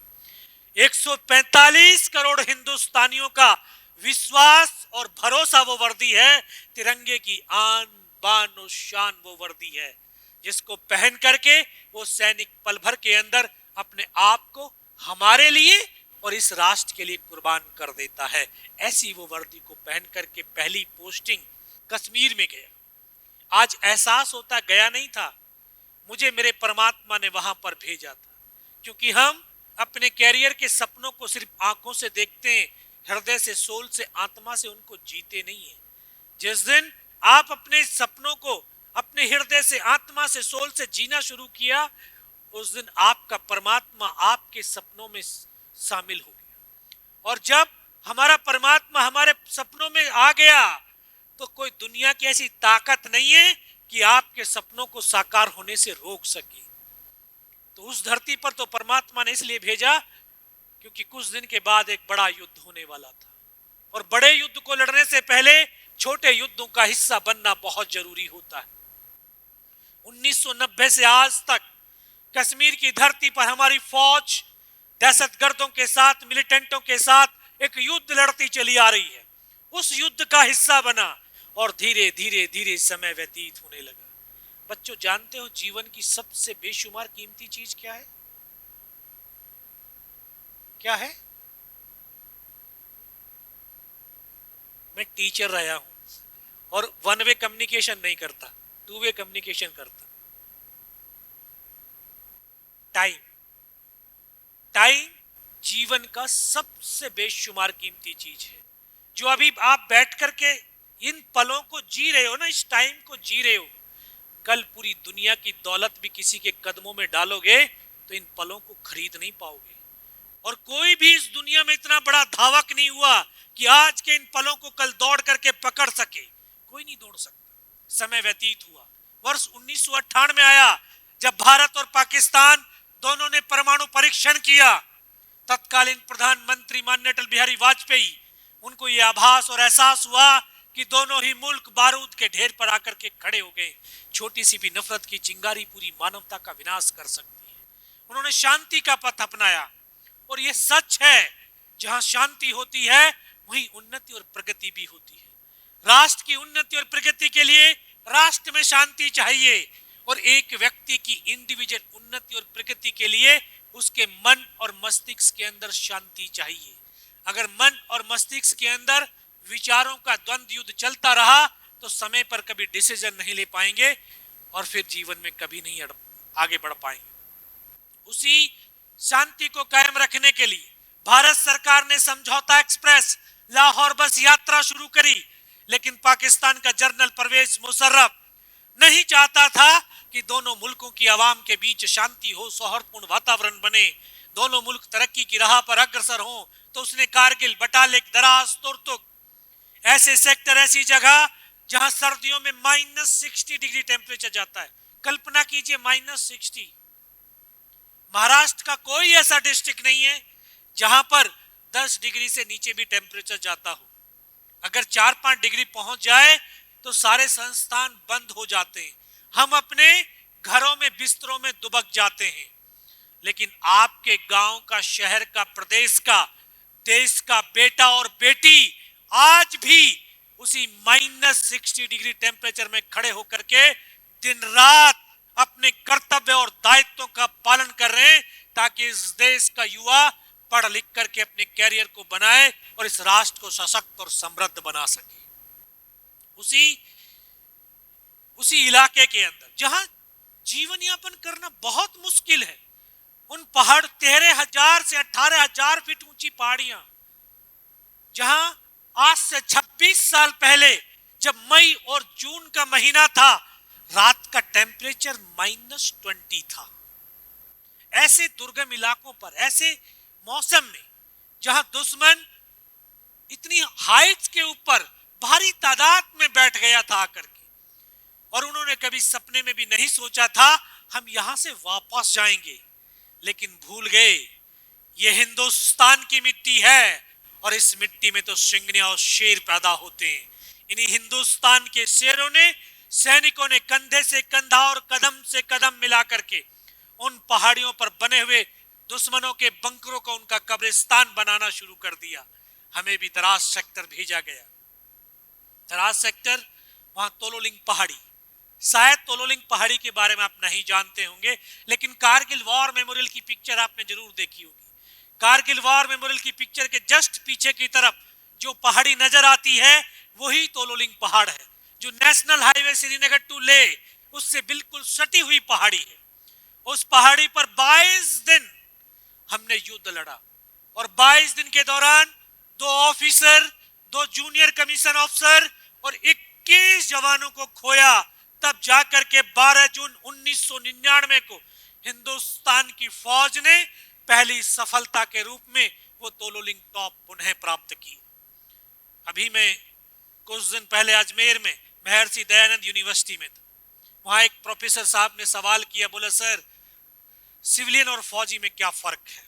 145 करोड़ हिंदुस्तानियों का विश्वास और भरोसा वो वर्दी है। तिरंगे की आन बान और शान वो वर्दी है, जिसको पहन करके वो सैनिक पल भर के अंदर अपने आप को हमारे लिए और इस राष्ट्र के लिए कुर्बान कर देता है। ऐसी वो वर्दी को पहन करके पहली पोस्टिंग कश्मीर में गया। आज एहसास होता, गया नहीं था, मुझे मेरे परमात्मा ने वहां पर भेजा था। क्योंकि हम अपने कैरियर के सपनों को सिर्फ आंखों से देखते हैं, हृदय से, सोल से, आत्मा से उनको जीते नहीं है। जिस दिन आप अपने सपनों को अपने हृदय से, आत्मा से, सोल से जीना शुरू किया, उस दिन आपका परमात्मा आपके सपनों में शामिल हो गया। और जब हमारा परमात्मा हमारे सपनों में आ गया तो कोई दुनिया की ऐसी ताकत नहीं है कि आपके सपनों को साकार होने से रोक सके। तो उस धरती पर तो परमात्मा ने इसलिए भेजा क्योंकि कुछ दिन के बाद एक बड़ा युद्ध होने वाला था, और बड़े युद्ध को लड़ने से पहले छोटे युद्धों का हिस्सा बनना बहुत जरूरी होता है। 1990 से आज तक कश्मीर की धरती पर हमारी फौज दहशतगर्दों के साथ, मिलिटेंटों के साथ एक युद्ध लड़ती चली आ रही है। उस युद्ध का हिस्सा बना और धीरे धीरे धीरे समय व्यतीत होने लगा। बच्चों, जानते हो जीवन की सबसे बेशुमार कीमती चीज क्या है? क्या है? मैं टीचर रहा हूं और 1 वे कम्युनिकेशन नहीं करता, 2 वे कम्युनिकेशन करता। टाइम जीवन का सबसे बेशुमार कीमती चीज है। जो अभी आप बैठ करके इन पलों को जी रहे हो ना, इस टाइम को जी रहे हो, कल पूरी दुनिया की दौलत भी किसी के कदमों में डालोगे तो इन पलों को खरीद नहीं पाओगे। और कोई भी इस दुनिया में इतना बड़ा धावक नहीं हुआ कि आज के इन पलों को कल दौड़ करके पकड़ सके। कोई नहीं दौड़ सकता। समय व्यतीत हुआ। वर्ष 1998 में आया जब भारत और पाकिस्तान दोनों ने परमाणु परीक्षण किया। तत्कालीन प्रधानमंत्री माननीय अटल बिहारी वाजपेयी, उनको यह आभास और एहसास हुआ कि दोनों ही मुल्क बारूद के ढेर पर आकर के खड़े हो गए। छोटी सी भी नफरत की चिंगारी पूरी मानवता का विनाश कर सकती है। उन्होंने शांति का पथ अपनाया और यह सच है, जहां शांति होती है वहीं उन्नति और प्रगति भी होती है। राष्ट्र की उन्नति और प्रगति के लिए राष्ट्र में शांति चाहिए और एक व्यक्ति की इंडिविजुअल उन्नति और प्रगति के लिए उसके मन और मस्तिष्क के अंदर शांति चाहिए। अगर मन और मस्तिष्क के अंदर विचारों का द्वंद्व युद्ध चलता रहा तो समय पर कभी डिसीजन नहीं ले पाएंगे और फिर जीवन में कभी नहीं आगे बढ़ पाएंगे। उसी शांति को कायम रखने के लिए भारत सरकार ने समझौता एक्सप्रेस लाहौर बस यात्रा शुरू करी, लेकिन पाकिस्तान का जनरल परवेज मुशर्रफ नहीं चाहता था कि दोनों मुल्कों की आवाम के बीच शांति हो, सौहार्दपूर्ण वातावरण बने, दोनों मुल्क तरक्की की राह पर अग्रसर हो। तो उसने कारगिल, बटालिक, दराज, तुर्तुक ऐसे सेक्टर, ऐसी जगह जहां सर्दियों में -60 डिग्री टेम्परेचर जाता है। कल्पना कीजिए -60। महाराष्ट्र का कोई ऐसा डिस्ट्रिक्ट नहीं है जहां पर 10 डिग्री से नीचे भी टेम्परेचर जाता हो। अगर 4-5 डिग्री पहुंच जाए तो सारे संस्थान बंद हो जाते हैं, हम अपने घरों में बिस्तरों में दुबक जाते हैं। लेकिन आपके गांव का, शहर का, प्रदेश का, देश का बेटा और बेटी आज भी उसी -60 डिग्री टेम्परेचर में खड़े होकर के दिन रात अपने कर्तव्य और दायित्वों का पालन कर रहे हैं, ताकि इस देश का युवा पढ़ लिख करके अपने कैरियर को बनाए और इस राष्ट्र को सशक्त और समृद्ध बना सके। उसी इलाके के अंदर जहां जीवन यापन करना बहुत मुश्किल है, उन पहाड़ 13,000 से 18,000 फीट ऊंची पहाड़ियां, जहां आज से 26 साल पहले जब मई और जून का महीना था, रात का टेम्परेचर -20 था। ऐसे दुर्गम इलाकों पर, ऐसे मौसम में जहां दुश्मन इतनी हाइट्स के ऊपर भारी तादाद में बैठ गया था आकर के, और उन्होंने कभी सपने में भी नहीं सोचा था हम यहां से वापस जाएंगे, लेकिन भूल गए ये हिंदुस्तान की मिट्टी है और इस मिट्टी में तो सिंगनिया और शेर पैदा होते हैं। इन्हीं हिंदुस्तान के शेरों ने, सैनिकों ने कंधे से कंधा और कदम से कदम मिला करके उन पहाड़ियों पर बने हुए दुश्मनों के बंकरों को उनका कब्रिस्तान बनाना शुरू कर दिया। हमें भी दराज सेक्टर भेजा गया। दराज सेक्टर, वहां तोलोलिंग पहाड़ी, शायद तोलोलिंग पहाड़ी के बारे में आप नहीं जानते होंगे, लेकिन कारगिल वॉर मेमोरियल की पिक्चर आपने जरूर देखी होगी। कारगिल वॉर मेमोरियल की पिक्चर के जस्ट पीछे की तरफ जो पहाड़ी नजर आती है वही तोलोलिंग पहाड़ है, जो नेशनल हाईवे श्रीनगर टू ले उससे बिल्कुल सटी हुई पहाड़ी है। उस पहाड़ी पर 22 दिन हमने युद्ध लड़ा और 22 दिन के दौरान 2 ऑफिसर, 2 जूनियर कमीशन ऑफिसर और 21 जवानों को खोया। तब जाकर के 12 जून 1999 को हिंदुस्तान की फौज ने पहली सफलता के रूप में वो तोलोलिंग टॉप पुनः प्राप्त की। अभी मैं कुछ दिन पहले अजमेर में महर्षि दयानंद यूनिवर्सिटी में था। वहां एक प्रोफेसर साहब ने सवाल किया, बोले सर सिविलियन और फौजी में क्या फर्क है?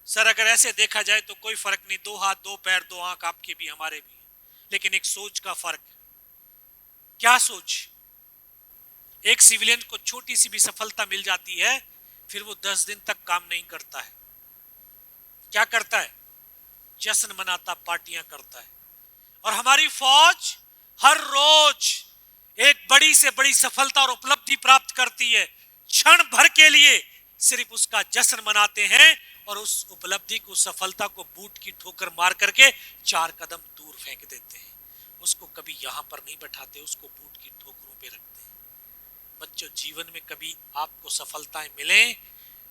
सर अगर ऐसे देखा जाए तो कोई फर्क नहीं, 2 हाथ 2 पैर 2 आंख आपके भी हमारे भी, लेकिन एक सोच का फर्क है। क्या सोच? एक सिविलियन को छोटी सी भी सफलता मिल जाती है, फिर वो 10 दिन तक काम नहीं करता है। क्या करता है? जश्न मनाता, पार्टियां करता है। और हमारी फौज हर रोज एक बड़ी से बड़ी सफलता और उपलब्धि प्राप्त करती है, क्षण भर के लिए सिर्फ उसका जश्न मनाते हैं और उस उपलब्धि को, सफलता को बूट की ठोकर मार करके 4 कदम दूर फेंक देते हैं। उसको कभी यहां पर नहीं बैठाते, उसको बूट की ठोकरों पे रखते हैं। बच्चों, जीवन में कभी आपको सफलताएं मिले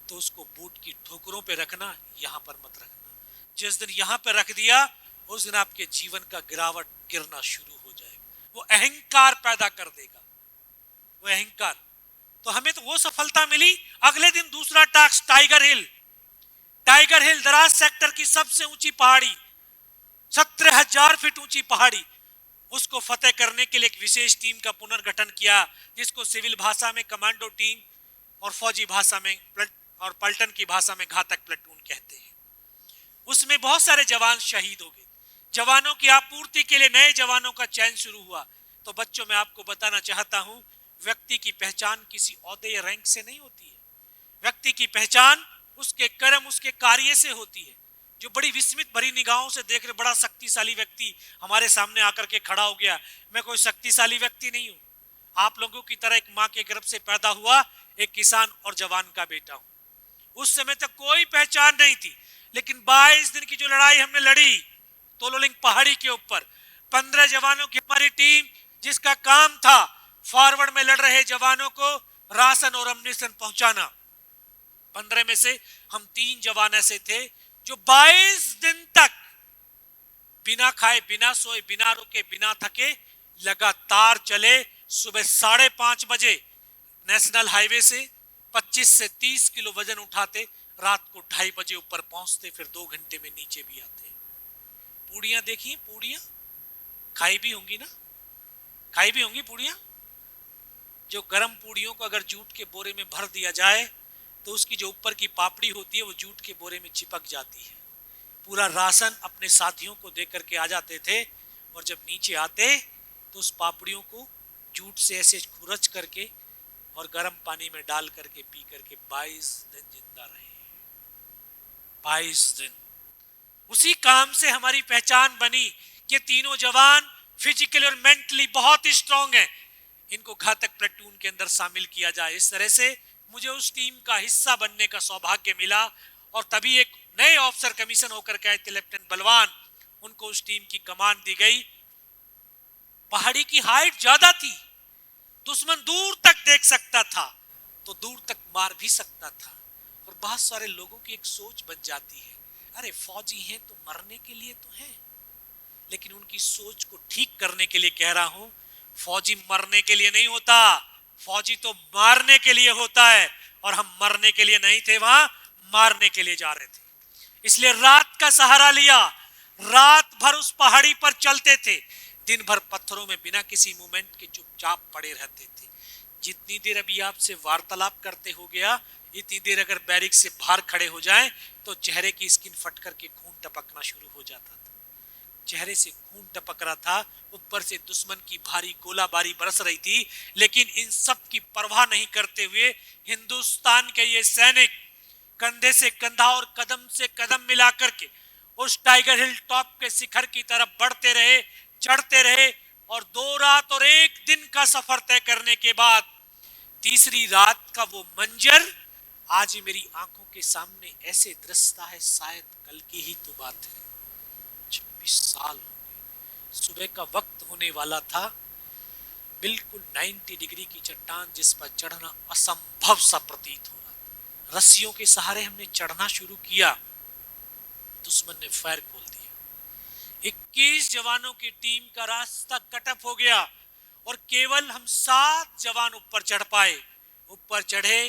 तो उसको बूट की ठोकरों पे रखना, यहां पर मत रखना। जिस दिन यहां पर रख दिया उस दिन आपके जीवन का गिरावट गिरना शुरू हो जाएगा। वो अहंकार पैदा कर देगा, वो अहंकार। तो हमें तो वो सफलता मिली। अगले दिन दूसरा टास्क टाइगर हिल। टाइगर हिल दराज सेक्टर की सबसे ऊंची पहाड़ी, 17,000 फीट ऊंची पहाड़ी। उसको फतेह करने के लिए एक विशेष टीम का पुनर्गठन किया, जिसको सिविल भाषा में कमांडो टीम और फौजी भाषा में और पलटन की भाषा में घातक प्लेटून कहते हैं। उसमें बहुत सारे जवान शहीद हो गए। जवानों की आपूर्ति के लिए नए जवानों का चयन शुरू हुआ। तो बच्चों, मैं आपको बताना चाहता हूं, व्यक्ति की पहचान किसी ओहदे या रैंक से नहीं होती है। व्यक्ति की पहचान उसके कर्म, उसके कार्य से होती है। जो बड़ी विस्मित भरी निगाहों से देख रहे बड़ा शक्तिशाली व्यक्ति हमारे सामने आकर के खड़ा हो गया, मैं कोई शक्तिशाली व्यक्ति नहीं हूं। आप लोगों की तरह एक मां के गर्भ से पैदा हुआ एक किसान और जवान का बेटा हूं। उस समय तक कोई पहचान नहीं थी, लेकिन 22 दिन की जो लड़ाई हमने लड़ी तोलोलिंग पहाड़ी के ऊपर, 15 जवानों की हमारी टीम, जिसका काम था फॉरवर्ड में लड़ रहे जवानों को राशन और अम्निशन पहुंचाना। 15 में से हम 3 जवान ऐसे थे जो 22 दिन तक बिना खाए, बिना सोए, बिना रुके, बिना थके लगातार चले। सुबह 5:30 बजे नेशनल हाईवे से 25 से 30 किलो वजन उठाते, रात को 2:30 बजे ऊपर पहुंचते, फिर 2 घंटे में नीचे भी आते। पूड़ियां देखिए, पूड़ियां खाई भी होंगी ना, खाई भी होंगी पूड़ियां। जो गर्म पूड़ियों को अगर जूट के बोरे में भर दिया जाए तो उसकी जो ऊपर की पापड़ी होती है वो जूट के बोरे में चिपक जाती है। पूरा राशन अपने साथियों को दे करके आ जाते थे, और जब नीचे आते तो उस पापड़ियों को जूट से ऐसे खुरच करके और गर्म पानी में डाल करके पी करके 22 दिन जिंदा रहे। 22 दिन उसी काम से हमारी पहचान बनी कि तीनों जवान फिजिकली और मेंटली बहुत ही स्ट्रांग हैं, इनको घातक प्लेटून के अंदर शामिल किया जाए। इस तरह से मुझे उस टीम का हिस्सा बनने का सौभाग्य मिला, और तभी एक नए ऑफिसर कमीशन होकर के आए थे लेफ्टिनेंट बलवान, उनको उस टीम की कमान दी गई। पहाड़ी की हाइट ज्यादा थी, दुश्मन दूर तक देख सकता था तो दूर तक मार भी सकता था। और बहुत सारे लोगों की एक सोच बन जाती है, अरे फौजी हैं तो मरने के लिए तो हैं, लेकिन उनकी सोच को ठीक करने के लिए कह रहा हूं, फौजी मरने के लिए नहीं होता, फौजी तो मारने के लिए होता है। और हम मरने के लिए नहीं थे, वहां मारने के लिए जा रहे थे। इसलिए रात का सहारा लिया, रात भर उस पहाड़ी पर चलते थे, दिन भर पत्थरों में बिना किसी मूवमेंट के चुपचाप पड़े रहते थे। जितनी देर अभी आपसे वार्तालाप करते हो गया, इतनी देर अगर बैरिक से बाहर खड़े हो जाएं तो चेहरे की स्किन फट करके खून टपकना शुरू हो जाता था। चेहरे से खून टपक रहा था, ऊपर से दुश्मन की भारी गोलाबारी बरस रही थी, लेकिन इन सब की परवाह नहीं करते हुए हिंदुस्तान के ये सैनिक कंधे से कंधा और कदम से कदम मिलाकर के उस टाइगर हिल टॉप के शिखर की तरफ बढ़ते रहे, चढ़ते रहे, और 2 रात और 1 दिन का सफर तय करने के बाद तीसरी रात का वो मंजर आज मेरी आंखों के सामने ऐसे दृश्यता है, शायद कल की ही तो बात है। 26 साल हो गए। सुबह का वक्त होने वाला था, बिल्कुल 90 डिग्री की चट्टान जिस पर चढ़ना असंभव सा प्रतीत हो रहा था। रस्सियों के सहारे हमने चढ़ना शुरू किया, दुश्मन ने फायर खोल दिया। 21 जवानों की टीम का रास्ता कट ऑफ हो गया, और केवल हम 7 जवान ऊपर चढ़ पाए। ऊपर चढ़े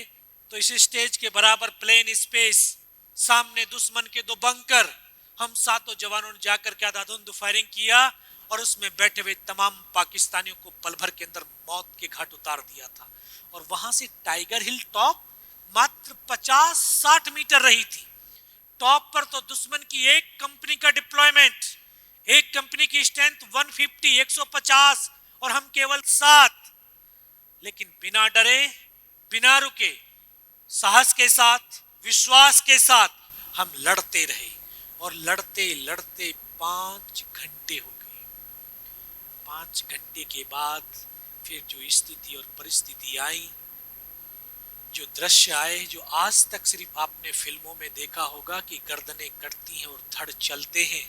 तो इस स्टेज के बराबर प्लेन स्पेस, सामने दुश्मन के 2 बंकर, हम 7 जवानों ने जाकर के आधाधुंध फायरिंग किया, और उसमें बैठे हुए तमाम पाकिस्तानियों को पल भर के अंदर मौत के घाट उतार दिया था। और वहां से टाइगर हिल टॉप मात्र 50-60 मीटर रही थी। टॉप पर तो दुश्मन की एक कंपनी का डिप्लॉयमेंट, एक कंपनी की स्ट्रेंथ 150, 150, और हम केवल 7। लेकिन बिना डरे, बिना रुके, साहस के साथ, विश्वास के साथ हम लड़ते रहे, और लड़ते लड़ते 5 घंटे हो गए। 5 घंटे के बाद फिर जो स्थिति और परिस्थिति आई, जो दृश्य आए, जो आज तक सिर्फ आपने फिल्मों में देखा होगा कि गर्दनें कटती हैं और धड़ चलते हैं,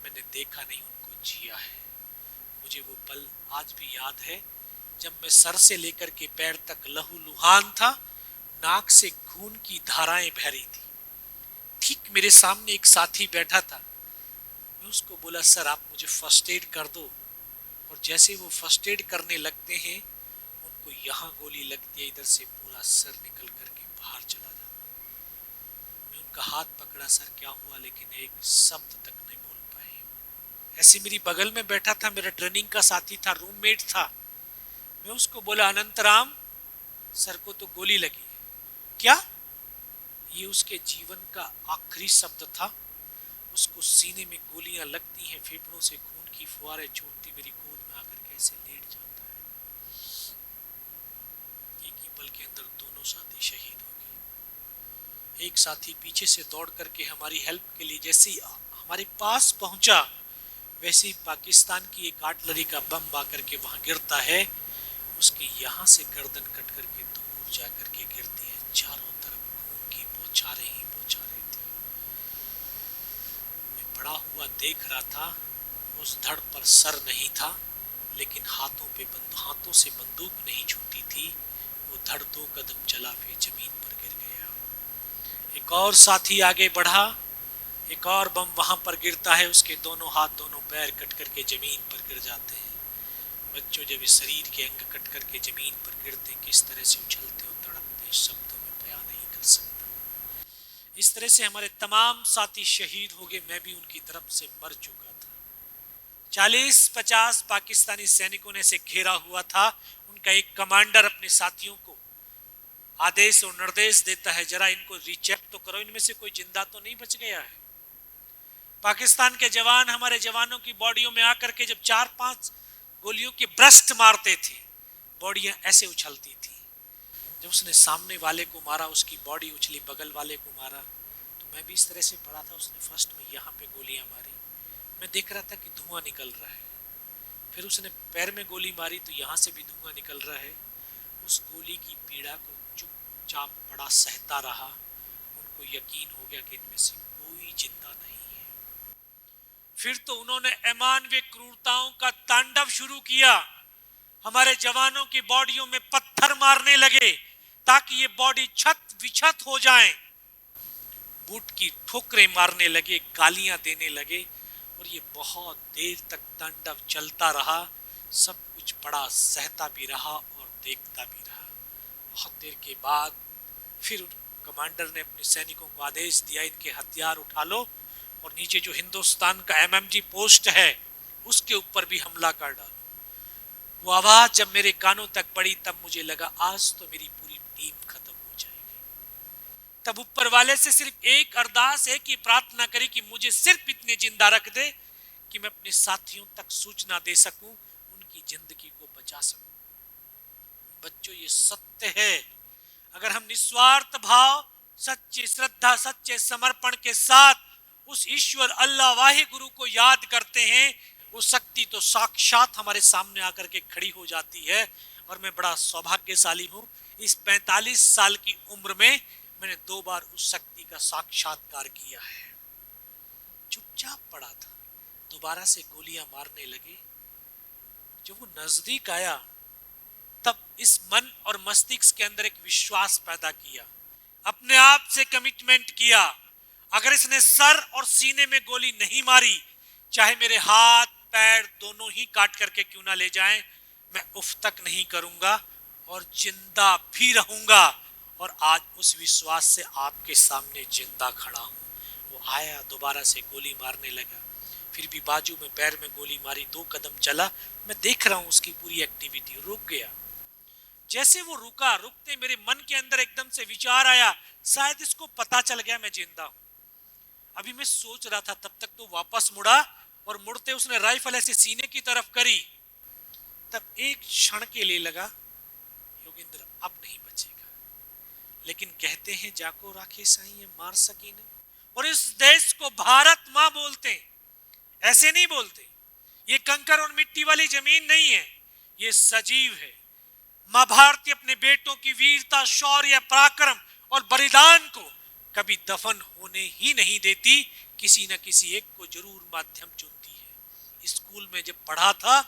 मैंने देखा नहीं, उनको जिया है। मुझे वो पल आज भी याद है, जब मैं सर से लेकर के पैर तक लहूलुहान था, नाक से खून की धाराएं बह रही थी। ठीक मेरे सामने एक साथी बैठा था, मैं उसको बोला, सर आप मुझे फर्स्ट एड कर दो। और जैसे वो फर्स्ट एड करने लगते हैं, उनको यहाँ गोली लगती है, इधर से पूरा सर निकल करके बाहर चला जाता। मैं उनका हाथ पकड़ा, सर क्या हुआ, लेकिन एक शब्द तक नहीं बोल पाए। ऐसे मेरी बगल में बैठा था, मेरा ट्रेनिंग का साथी था, रूममेट था। मैं उसको बोला, अनंतराम सर को तो गोली लगी। क्या? ये उसके जीवन का आखिरी शब्द था। उसको सीने में गोलियां लगती हैं, फेफड़ों से खून की फुहारें छूटती, मेरी गोद में आकर कैसे लेट जाता है। एक ही पल के अंदर दोनों साथी शहीद हो गए। एक साथी पीछे से दौड़ करके हमारी हेल्प के लिए जैसे ही हमारे पास पहुंचा, वैसे ही पाकिस्तान की एक आर्टिलरी का बम आकर के वहां गिरता है। उसके यहाँ से गर्दन कट करके दूर जा करके गिरती है। चारों तरफ खून की बौछारें ही बौछारें थी। मैं पड़ा हुआ देख रहा था। उस धड़ पर सर नहीं था, लेकिन हाथों से बंदूक नहीं छूटी थी। वो धड़ 2 कदम चला, फिर जमीन पर गिर गया। एक और साथी आगे बढ़ा, एक और बम वहां पर गिरता है। उसके दोनों हाथ दोनों पैर कट करके जमीन पर गिर जाते हैं। बच्चों, जब इस शरीर के अंग कट करके जमीन पर गिरते, किस तरह से उछलते और तड़पते, शब्दों में बयां नहीं कर सकता। इस तरह से हमारे तमाम साथी शहीद हो गए। मैं भी उनकी तरफ से मर चुका था। 40-50 पाकिस्तानी सैनिकों ने इसे घेरा हुआ था। उनका एक कमांडर अपने साथियों को आदेश और निर्देश देता है, जरा इनको रीचेक तो करो, इनमें से कोई जिंदा तो नहीं बच गया है। पाकिस्तान के जवान हमारे जवानों की बॉडियों में आकर के जब 4-5 गोलियों के ब्रस्ट मारते थे, बॉडियां ऐसे उछलती थी। जब उसने सामने वाले को मारा, उसकी बॉडी उछली, बगल वाले को मारा, तो मैं भी इस तरह से पड़ा था। उसने फर्स्ट में यहाँ पे गोलियां मारी, मैं देख रहा था कि धुआं निकल रहा है। फिर उसने पैर में गोली मारी तो यहाँ से भी धुआं निकल रहा है। उस गोली की पीड़ा को चुपचाप पड़ा सहता रहा। उनको यकीन हो गया कि इनमें से कोई जिंदा नहीं है। फिर तो उन्होंने अमानवीय क्रूरताओं का तांडव शुरू किया। हमारे जवानों की बॉडियों में पत्थर मारने लगे ताकि ये बॉडी छत विछत हो जाएं। बूट की ठोकरें मारने लगे, गालियां देने लगे, और ये बहुत देर तक तांडव चलता रहा। सब कुछ पड़ा सहता भी रहा और देखता भी रहा। बहुत देर के बाद फिर कमांडर ने अपने सैनिकों को आदेश दिया, इनके हथियार उठा लो और नीचे जो हिंदुस्तान का MMG पोस्ट है उसके ऊपर भी हमला कर डालो। वो आवाज जब मेरे कानों तक पड़ी, तब मुझे लगा आज तो मेरी पूरी टीम खत्म हो जाएगी। तब ऊपर वाले से सिर्फ एक अरदास है कि प्रार्थना करी कि मुझे सिर्फ इतने जिंदा रख दे कि मैं अपने साथियों तक सूचना दे सकूं, उनकी जिंदगी को बचा सकूं। बच्चों, ये सत्य है। अगर हम निस्वार्थ भाव, सच्ची श्रद्धा, सच्चे समर्पण के साथ उस ईश्वर अल्लाह वाहे गुरु को याद करते हैं, वो शक्ति तो साक्षात हमारे सामने आकर के खड़ी हो जाती है। और मैं बड़ा सौभाग्यशाली हूँ, इस 45 साल की उम्र में मैंने 2 बार उस शक्ति का साक्षात्कार किया है। चुपचाप पड़ा था, दोबारा से गोलियां मारने लगे। जब वो नजदीक आया, तब इस मन और मस्तिष्क के अंदर एक विश्वास पैदा किया, अपने आप से कमिटमेंट किया, अगर इसने सर और सीने में गोली नहीं मारी, चाहे मेरे हाथ पैर दोनों ही काट करके क्यों ना ले जाएं, मैं उफ तक नहीं करूंगा और जिंदा भी रहूंगा। और आज उस विश्वास से आपके सामने जिंदा खड़ा हूं। वो आया, दोबारा से गोली मारने लगा, फिर भी बाजू में पैर में गोली मारी, 2 कदम चला। मैं देख रहा हूं उसकी पूरी एक्टिविटी। रुक गया। जैसे वो रुका, रुकते मेरे मन के अंदर एकदम से विचार आया, शायद इसको पता चल गया मैं जिंदा हूं। अभी मैं सोच रहा था, तब तक तो वापस मुड़ा और मुड़ते उसने राइफल ऐसे सीने की तरफ करी। तब एक क्षण के लिए लगा, योगेंद्र अब नहीं बचेगा। लेकिन कहते हैं जाको राखे साईं मार सकी न। और इस देश को भारत मां बोलते हैं, ऐसे नहीं बोलते। ये कंकर और मिट्टी वाली जमीन नहीं है, ये सजीव है। मां भारती अपने बेटों की वीरता, शौर्य, पराक्रम और बलिदान को कभी दफन होने ही नहीं देती। किसी न किसी एक को जरूर माध्यम चुनती है। स्कूल में जब पढ़ा था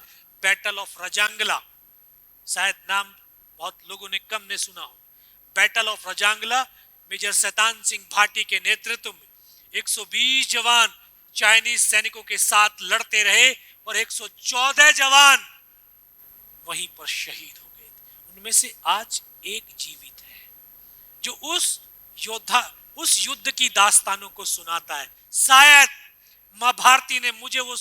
बैटल ऑफ रजांगला, शायद नाम बहुत लोगों ने कम ने सुना हो। Battle of Rezang La, major Shaitan Singh Bhati के नेतृत्व में 120 जवान चाइनीज सैनिकों के साथ लड़ते रहे और 114 जवान वहीं पर शहीद हो गए। उनमें से आज एक जीवित है जो उस युद्ध की दास्तानों को सुनाता है। शायद मां भारती ने मुझे वो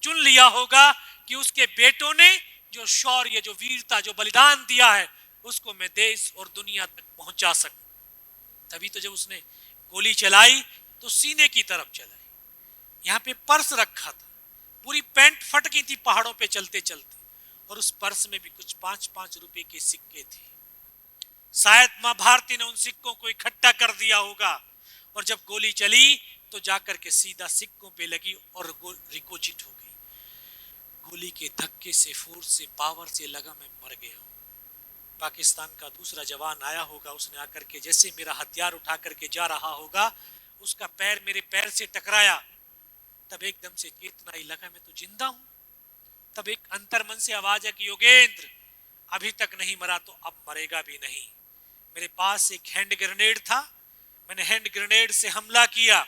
चुन लिया होगा कि उसके बेटों ने जो शौर्य, जो वीरता, जो बलिदान दिया है, उसको मैं देश और दुनिया तक पहुंचा सकूं। तभी तो जब उसने गोली चलाई तो सीने की तरफ चलाई। यहाँ पे पर्स रखा था, पूरी पैंट फट गई थी पहाड़ों पे चलते चलते, और उस पर्स में भी कुछ 5-5 रुपए के सिक्के थे। शायद मां भारती ने उन सिक्कों को इकट्ठा कर दिया होगा, और जब गोली चली तो जाकर के सीधा सिक्कों पे लगी और रिकोचिट हो गई। गोली के धक्के से, फोर्स से, पावर से लगा मैं मर गया हूं। पाकिस्तान का दूसरा जवान आया होगा, उसने आकर के जैसे मेरा हथियार उठा करके जा रहा होगा, उसका पैर मेरे पैर से टकराया, तब एकदम से चेतना ही लगा मैं तो जिंदा हूं। तब एक अंतर्मन से आवाज है कि योगेंद्र अभी तक नहीं मरा तो अब मरेगा भी नहीं। मेरे पास एक हैंड ग्रेनेड था, मैंने हैंड ग्रेनेड से हमला किया।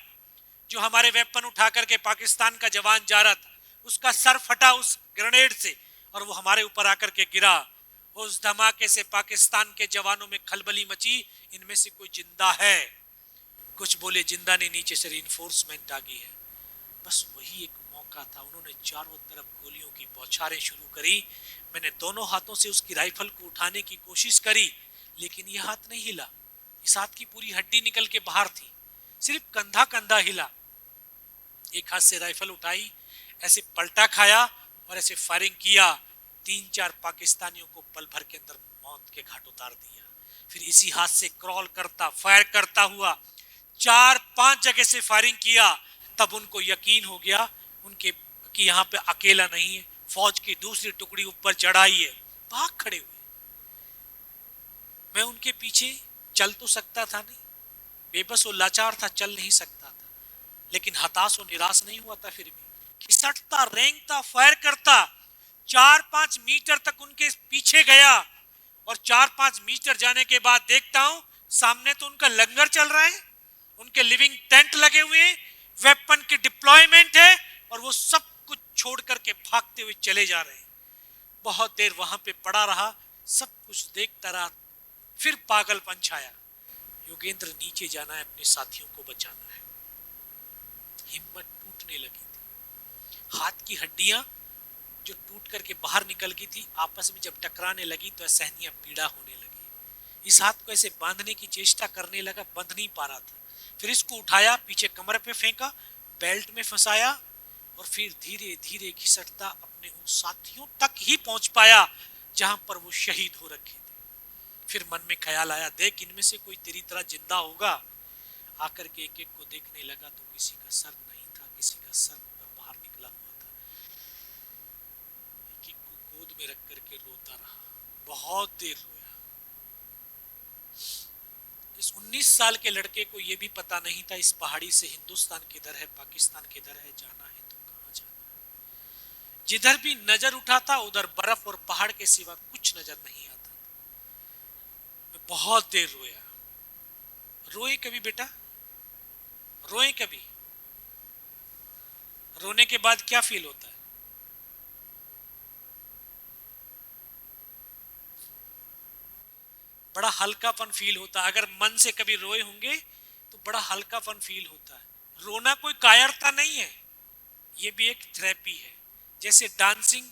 जो हमारे वेपन उठा करके पाकिस्तान का जवान जा रहा था, उसका सर फटा उस ग्रेनेड से और वो हमारे ऊपर आकर के गिरा। उस धमाके से पाकिस्तान के जवानों में खलबली मची, इनमें से कोई जिंदा है? कुछ बोले जिंदा नहीं, नीचे से रिइंफोर्समेंट आ गई है। बस वही एक मौका था। उन्होंने चारों तरफ गोलियों की बौछारें शुरू करी। मैंने दोनों हाथों से उसकी राइफल को उठाने की कोशिश करी, लेकिन यह हाथ नहीं हिला। इस हाथ की पूरी हड्डी निकल के बाहर थी, सिर्फ कंधा कंधा हिला। एक हाथ से राइफल उठाई, ऐसे पलटा खाया और ऐसे फायरिंग किया। 3-4 पाकिस्तानियों को पल भर के अंदर मौत के घाट उतार दिया। फिर इसी हाथ से क्रॉल करता, फायर करता हुआ 4-5 जगह से फायरिंग किया। तब उनको यकीन हो गया उनके कि यहाँ पे अकेला नहीं है, फौज की दूसरी टुकड़ी ऊपर चढ़ाई है। भाग खड़े हुए। मैं उनके पीछे चल तो सकता था नहीं, बेबस और लाचार था, चल नहीं सकता था, लेकिन हताश और निराश नहीं हुआ था। फिर भी खिसकता, रेंगता, फायर करता 4-5 मीटर तक उनके पीछे गया, और 4-5 मीटर जाने के बाद देखता हूं सामने तो उनका लंगर चल रहा है, उनके लिविंग टेंट लगे हुए हैं, वेपन की डिप्लॉयमेंट है, और वो सब कुछ छोड़ करके भागते हुए चले जा रहे हैं। बहुत देर वहां पे पड़ा रहा, सब कुछ देखता रहा। फिर पागलपन छाया, योगेंद्र नीचे जाना है, अपने साथियों को बचाना है। हिम्मत टूटने लगी थी। हाथ की हड्डियां जो टूट करके बाहर निकल गई थी, आपस में जब टकराने लगी तो असहनीय पीड़ा होने लगी। इस हाथ को ऐसे बांधने की चेष्टा करने लगा, बंध नहीं पा रहा था। फिर इसको उठाया, पीछे कमर पे फेंका, बेल्ट में फंसाया, और फिर धीरे धीरे घिसटता अपने उन साथियों तक ही पहुंच पाया जहां पर वो शहीद हो रखे थे। फिर मन में ख्याल आया, देख इनमें से कोई तेरी तरह जिंदा होगा। आकर के एक एक को देखने लगा तो किसी का सर नहीं था, किसी का सर बाहर निकला हुआ था। एक एक को गोद में रख करके रोता रहा, बहुत देर रोया। इस 19 साल के लड़के को यह भी पता नहीं था इस पहाड़ी से हिंदुस्तान किधर है, पाकिस्तान किधर है, जाना है तो कहां जाना है। जिधर भी नजर उठाता उधर बर्फ और पहाड़ के सिवा कुछ नजर नहीं आता। मैं बहुत देर रोया। रोए कभी बेटा? रोए कभी? रोने के बाद क्या फील होता है? बड़ा हल्कापन फील होता है। अगर मन से कभी रोए होंगे तो बड़ा हल्कापन फील होता है। रोना कोई कायरता नहीं है, ये भी एक थेरेपी है। जैसे डांसिंग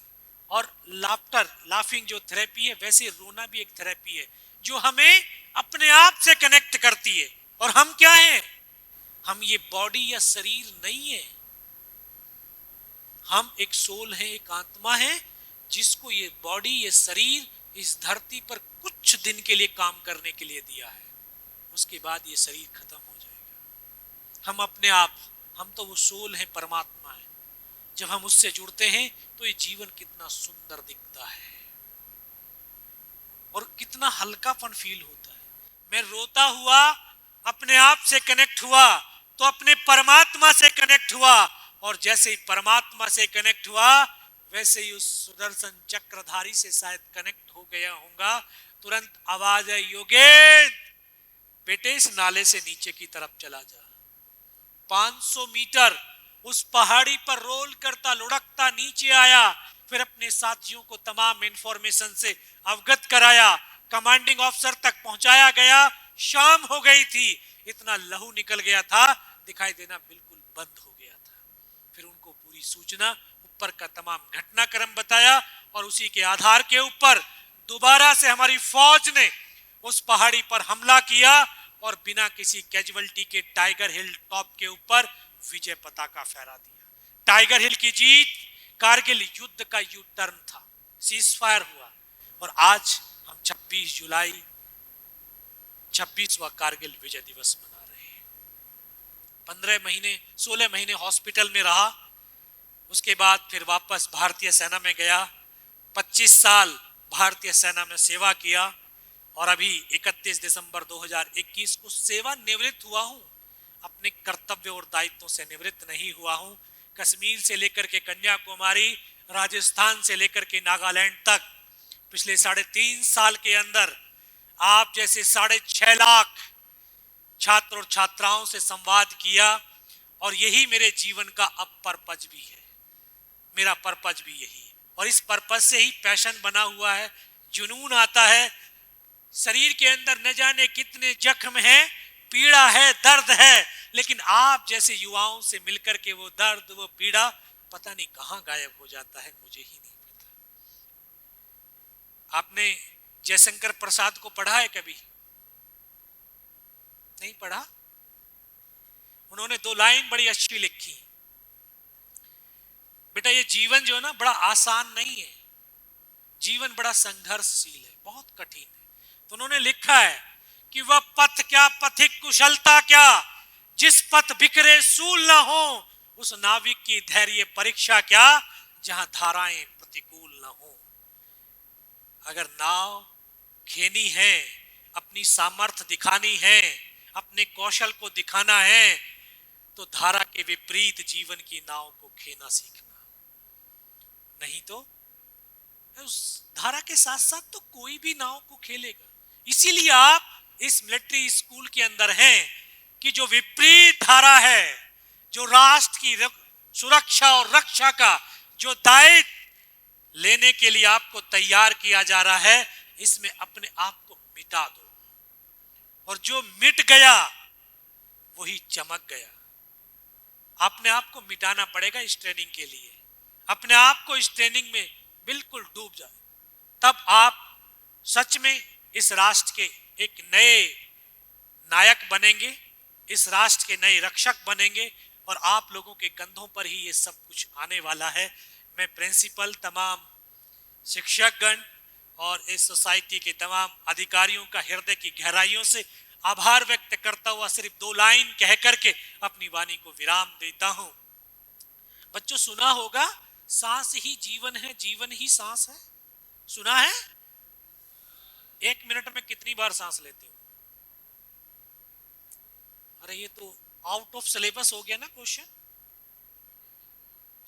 और लाफिंग जो थेरेपी है, वैसे रोना भी एक थेरेपी है जो हमें अपने आप से कनेक्ट करती है। और हम क्या हैं? हम ये बॉडी या शरीर नहीं है, हम एक सोल है, एक आत्मा है, जिसको ये बॉडी, ये शरीर इस धरती पर कुछ दिन के लिए काम करने के लिए दिया है। उसके बाद ये शरीर खत्म हो जाएगा। हम अपने आप, हम तो वो सोल है, परमात्मा है। जब हम उससे जुड़ते हैं तो ये जीवन कितना सुंदर दिखता है और कितना हल्कापन फील होता है। मैं रोता हुआ अपने आप से कनेक्ट हुआ तो अपने परमात्मा से कनेक्ट हुआ, और जैसे ही परमात्मा से कनेक्ट हुआ वैसे ही उस सुदर्शन चक्रधारी से शायद कनेक्ट हो गया होगा। तुरंत आवाज है, योगेंद्र बेटे इस नाले से नीचे की तरफ चला जा। 500 मीटर उस पहाड़ी पर रोल करता लुढ़कता नीचे आया। फिर अपने साथियों को तमाम इंफॉर्मेशन से अवगत कराया, कमांडिंग ऑफिसर तक पहुंचाया गया। शाम हो गई थी, इतना लहू निकल गया था, दिखाई देना बिल्कुल बंद हो गया था। फिर उनको पूरी सूचना ऊपर का तमाम घटनाक्रम बताया और उसी के आधार के ऊपर दोबारा से हमारी फौज ने उस पहाड़ी पर हमला किया और बिना किसी कैजुअल्टी के टाइगर हिल टॉप के ऊपर विजय पताका फहरा दिया। टाइगर हिल की जीत कारगिल युद्ध का यू टर्न था, सीज फायर हुआ और आज हम 26 जुलाई 26वां कारगिल विजय दिवस मना रहे हैं। 16 महीने हॉस्पिटल में रहा, उसके बाद फिर वापस भारतीय सेना में गया, 25 साल भारतीय सेना में सेवा किया और अभी 31 दिसंबर 2021 को सेवानिवृत्त हुआ हूं। अपने कर्तव्य और दायित्वों से निवृत्त नहीं हुआ हूं। कश्मीर से लेकर के कन्याकुमारी, राजस्थान से लेकर के नागालैंड तक पिछले 3.5 साल के अंदर आप जैसे 6.5 लाख छात्र और छात्राओं से संवाद किया और यही मेरे जीवन का अब पर्पज भी है। मेरा पर्पज भी यही है और इस पर्पज से ही पैशन बना हुआ है, जुनून आता है। शरीर के अंदर न जाने कितने जख्म हैं, पीड़ा है, दर्द है, लेकिन आप जैसे युवाओं से मिलकर के वो दर्द, वो पीड़ा पता नहीं कहां गायब हो जाता है, मुझे ही नहीं पता। आपने जयशंकर प्रसाद को पढ़ा है कभी? नहीं पढ़ा? उन्होंने 2 लाइन बड़ी अच्छी लिखी, बेटा ये जीवन जो है ना बड़ा आसान नहीं है, जीवन बड़ा संघर्षशील है, बहुत कठिन है। तो उन्होंने लिखा है कि वह पथ क्या, पथिक कुशलता क्या, जिस पथ बिखरे सूल न हो, उस नाविक की धैर्य परीक्षा क्या, जहां धाराएं प्रतिकूल न हो। अगर नाव खेनी है, अपनी सामर्थ्य दिखानी है, अपने कौशल को दिखाना है, तो धारा के विपरीत जीवन की नाव को खेना सीखना, नहीं तो उस धारा के साथ साथ तो कोई भी नाव को खेलेगा। इसीलिए आप इस मिलिट्री स्कूल के अंदर हैं कि जो विपरीत धारा है, जो राष्ट्र की सुरक्षा और रक्षा का जो दायित्व लेने के लिए आपको तैयार किया जा रहा है, इसमें अपने आप को मिटा दो और जो मिट गया वही चमक गया। अपने आप को मिटाना पड़ेगा इस ट्रेनिंग के लिए, अपने आप को इस ट्रेनिंग में बिल्कुल डूब जाए, तब आप सच में इस राष्ट्र के एक नए नायक बनेंगे, इस राष्ट्र के नए रक्षक बनेंगे और आप लोगों के कंधों पर ही ये सब कुछ आने वाला है। मैं प्रिंसिपल, तमाम शिक्षकगण और इस सोसाइटी के तमाम अधिकारियों का हृदय की गहराइयों से आभार व्यक्त करता हुआ सिर्फ 2 लाइन कह करके अपनी वाणी को विराम देता हूं। बच्चों सुना होगा, सांस ही जीवन है, जीवन ही सांस है। सुना है? 1 मिनट में कितनी बार सांस लेते हो? अरे ये तो आउट ऑफ सिलेबस हो गया ना क्वेश्चन।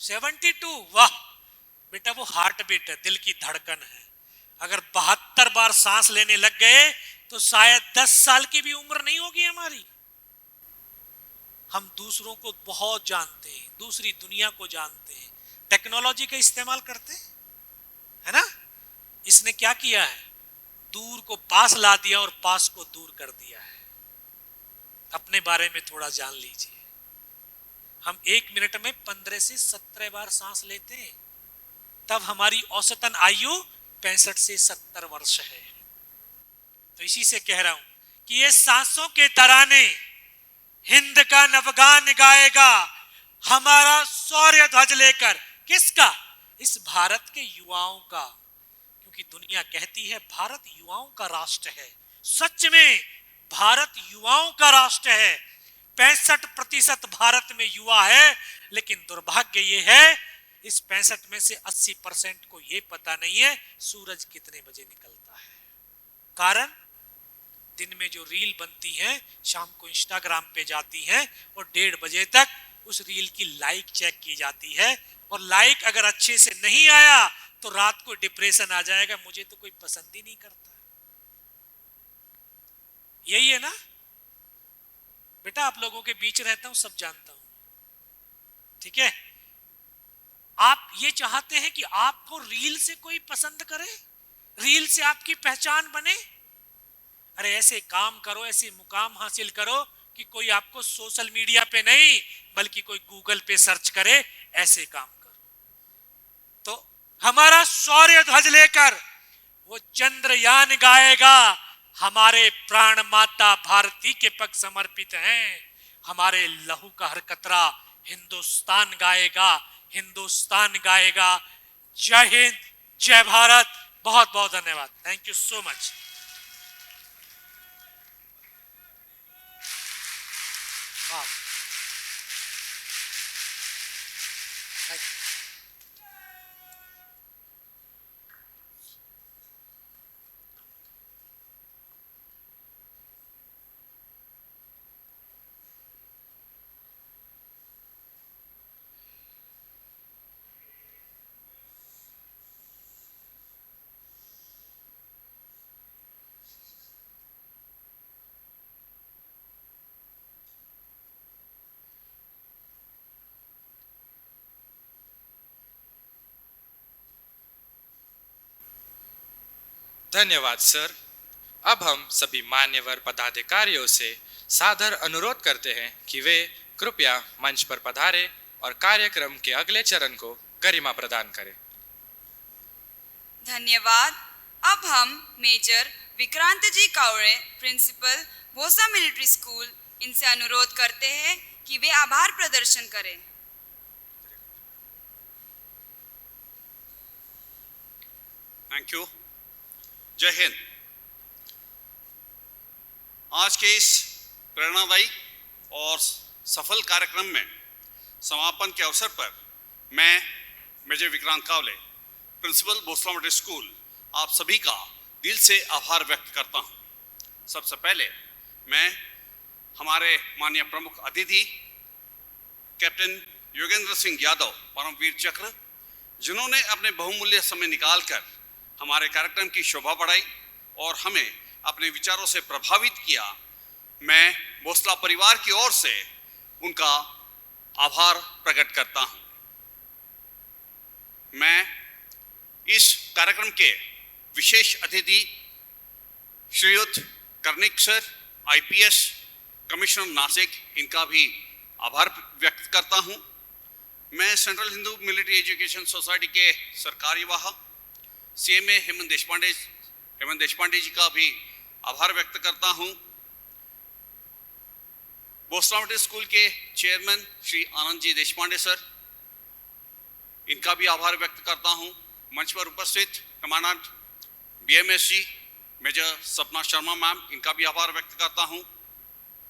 72। वाह बेटा, वो हार्ट बीट है, दिल की धड़कन है। अगर 72 बार सांस लेने लग गए तो शायद 10 साल की भी उम्र नहीं होगी हमारी। हम दूसरों को बहुत जानते हैं, दूसरी दुनिया को जानते हैं, टेक्नोलॉजी का इस्तेमाल करते हैं, है ना? इसने क्या किया है? दूर को पास ला दिया और पास को दूर कर दिया है। अपने बारे में थोड़ा जान लीजिए। हम 1 मिनट में 15 से 17 बार सांस लेते हैं, तब हमारी औसतन आयु 65 से 70 वर्ष है। तो इसी से कह रहा हूं कि ये सांसों के तराने हिंद का नवगान गाएगा हमारा शौर्य ध्वज लेकर। किसका? इस भारत के युवाओं का, क्योंकि दुनिया कहती है भारत युवाओं का राष्ट्र है। सच में भारत युवाओं का राष्ट्र है। 65% भारत में युवा है, लेकिन दुर्भाग्य ये है इस 65 में से 80% को ये पता नहीं है सूरज कितने बजे निकलता है। कारण दिन में जो रील बनती हैं, शाम को इंस्टाग्राम पे जाती हैं और 1:30 बजे तक उस रील की लाइक चेक की जाती है, और लाइक अगर अच्छे से नहीं आया तो रात को डिप्रेशन आ जाएगा, मुझे तो कोई पसंद ही नहीं करता। यही है ना बेटा? आप लोगों के बीच रहता हूं, सब जानता हूं, ठीक है? आप ये चाहते हैं कि आपको रील से कोई पसंद करे, रील से आपकी पहचान बने? अरे ऐसे काम करो, ऐसे मुकाम हासिल करो कि कोई आपको सोशल मीडिया पे नहीं बल्कि कोई गूगल पे सर्च करे, ऐसे काम करो। हमारा शौर्य ध्वज लेकर वो चंद्रयान गाएगा। हमारे प्राण माता भारती के पग समर्पित हैं। हमारे लहू का हर कतरा हिंदुस्तान गाएगा, हिंदुस्तान गाएगा। जय हिंद, जय भारत। बहुत बहुत धन्यवाद। Thank you so much. धन्यवाद सर। अब हम सभी मान्यवर पदाधिकारियों से सादर अनुरोध करते हैं कि वे कृपया मंच पर पधारें और कार्यक्रम के अगले चरण को गरिमा प्रदान करें। धन्यवाद। अब हम मेजर विक्रांत जी कावड़े, प्रिंसिपल भोसा मिलिट्री स्कूल, इनसे अनुरोध करते हैं कि वे आभार प्रदर्शन करें। Thank you. जय हिंद। आज के इस प्रेरणादायी और सफल कार्यक्रम में समापन के अवसर पर मैं major Vikrant Kawale, principal Bhonsala military school, आप सभी का दिल से आभार व्यक्त करता हूं। सबसे पहले मैं हमारे माननीय प्रमुख अतिथि कैप्टन योगेंद्र सिंह यादव, परमवीर चक्र, जिन्होंने अपने बहुमूल्य समय निकालकर हमारे कार्यक्रम की शोभा बढ़ाई और हमें अपने विचारों से प्रभावित किया, मैं भोसला परिवार की ओर से उनका आभार प्रकट करता हूं। मैं इस कार्यक्रम के विशेष अतिथि श्रीयुत Karnik sir, IPS commissioner Nashik, इनका भी आभार व्यक्त करता हूं। मैं central Hindu military education society के सरकारी वाह CMA हेमंत देशपांडे जी का भी आभार व्यक्त करता हूं। भोसला मिलिट्री स्कूल के चेयरमैन श्री आनंद जी देशपांडे सर, इनका भी आभार व्यक्त करता हूं। मंच पर उपस्थित कमांडेंट BMS जी, मेजर सपना शर्मा मैम, इनका भी आभार व्यक्त करता हूं।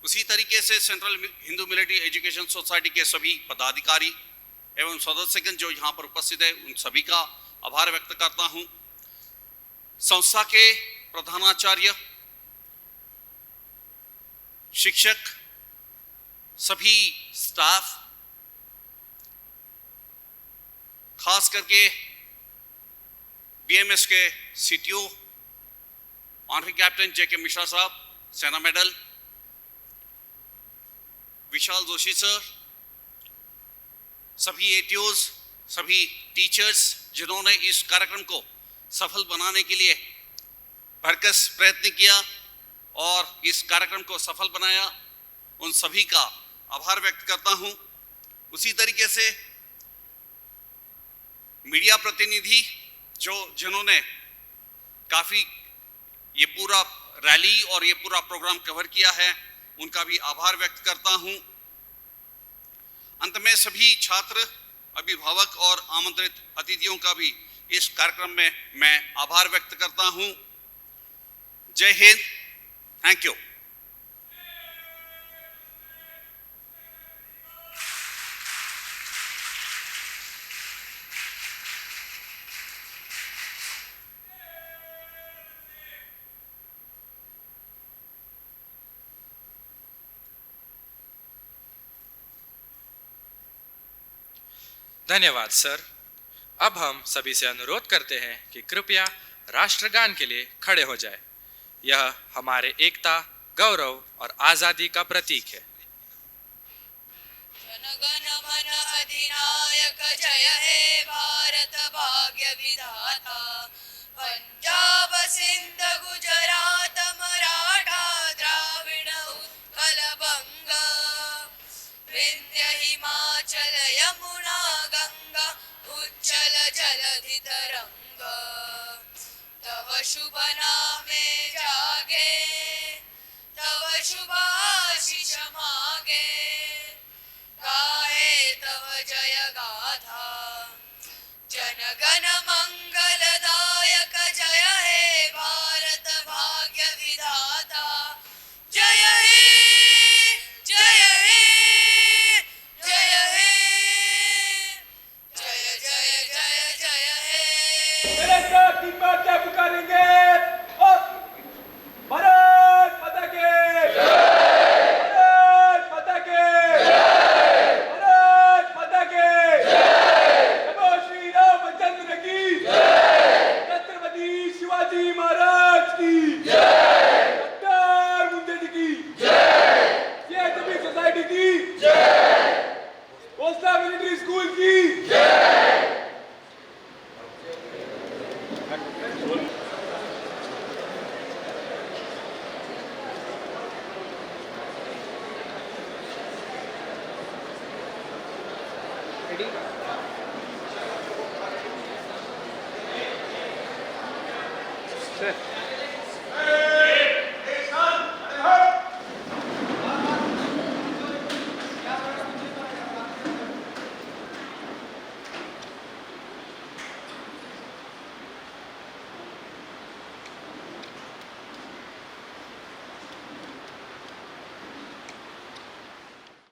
उसी तरीके से central Hindu military education society के सभी पदाधिकारी एवं सदस्यगण जो यहाँ पर उपस्थित है, उन सभी का आभार व्यक्त करता हूं। संस्था के प्रधानाचार्य, शिक्षक, सभी स्टाफ, खास करके BMS के CTO honorary captain JK Mishra साहब, सेना मेडल, विशाल जोशी सर, सभी ATOs, सभी टीचर्स जिन्होंने इस कार्यक्रम को सफल बनाने के लिए भरकस प्रयत्न किया और इस कार्यक्रम को सफल बनाया, उन सभी का आभार व्यक्त करता हूं। उसी तरीके से मीडिया प्रतिनिधि जिन्होंने काफ़ी ये पूरा रैली और ये पूरा प्रोग्राम कवर किया है, उनका भी आभार व्यक्त करता हूं। अंत में सभी छात्र, अभिभावक और आमंत्रित अतिथियों का भी इस कार्यक्रम में मैं आभार व्यक्त करता हूं। जय हिंद। Thank you. धन्यवाद सर। अब हम सभी से अनुरोध करते हैं कि कृपया राष्ट्रगान के लिए खड़े हो जाए। यह हमारे एकता, गौरव और आजादी का प्रतीक है। जनगण मन अधिनायक जय हे भारत भाग्य विधाता, पंजाब सिंध गुजरात मराठा द्राविड़ उत्कल बंग, विंध्य हिमाचल यमुना गंगा उच्चल जलधि मागे गाहे तव जय गाथा जनगण मंगलदायक जय हे भारत भाग्य विधाता जय हे जय हे जय हे जय जय जय जय हे मेरे साथ 3 बार क्या पुकारेंगे और भारत माता के भारत माता के भारत माता के जय श्री रामचंद्र की छत्रपति शिवाजी महाराज की डॉक्टर मुंडे जी की सीएचएमई सोसाइटी की कोस्टा मिलिट्री स्कूल की Sir.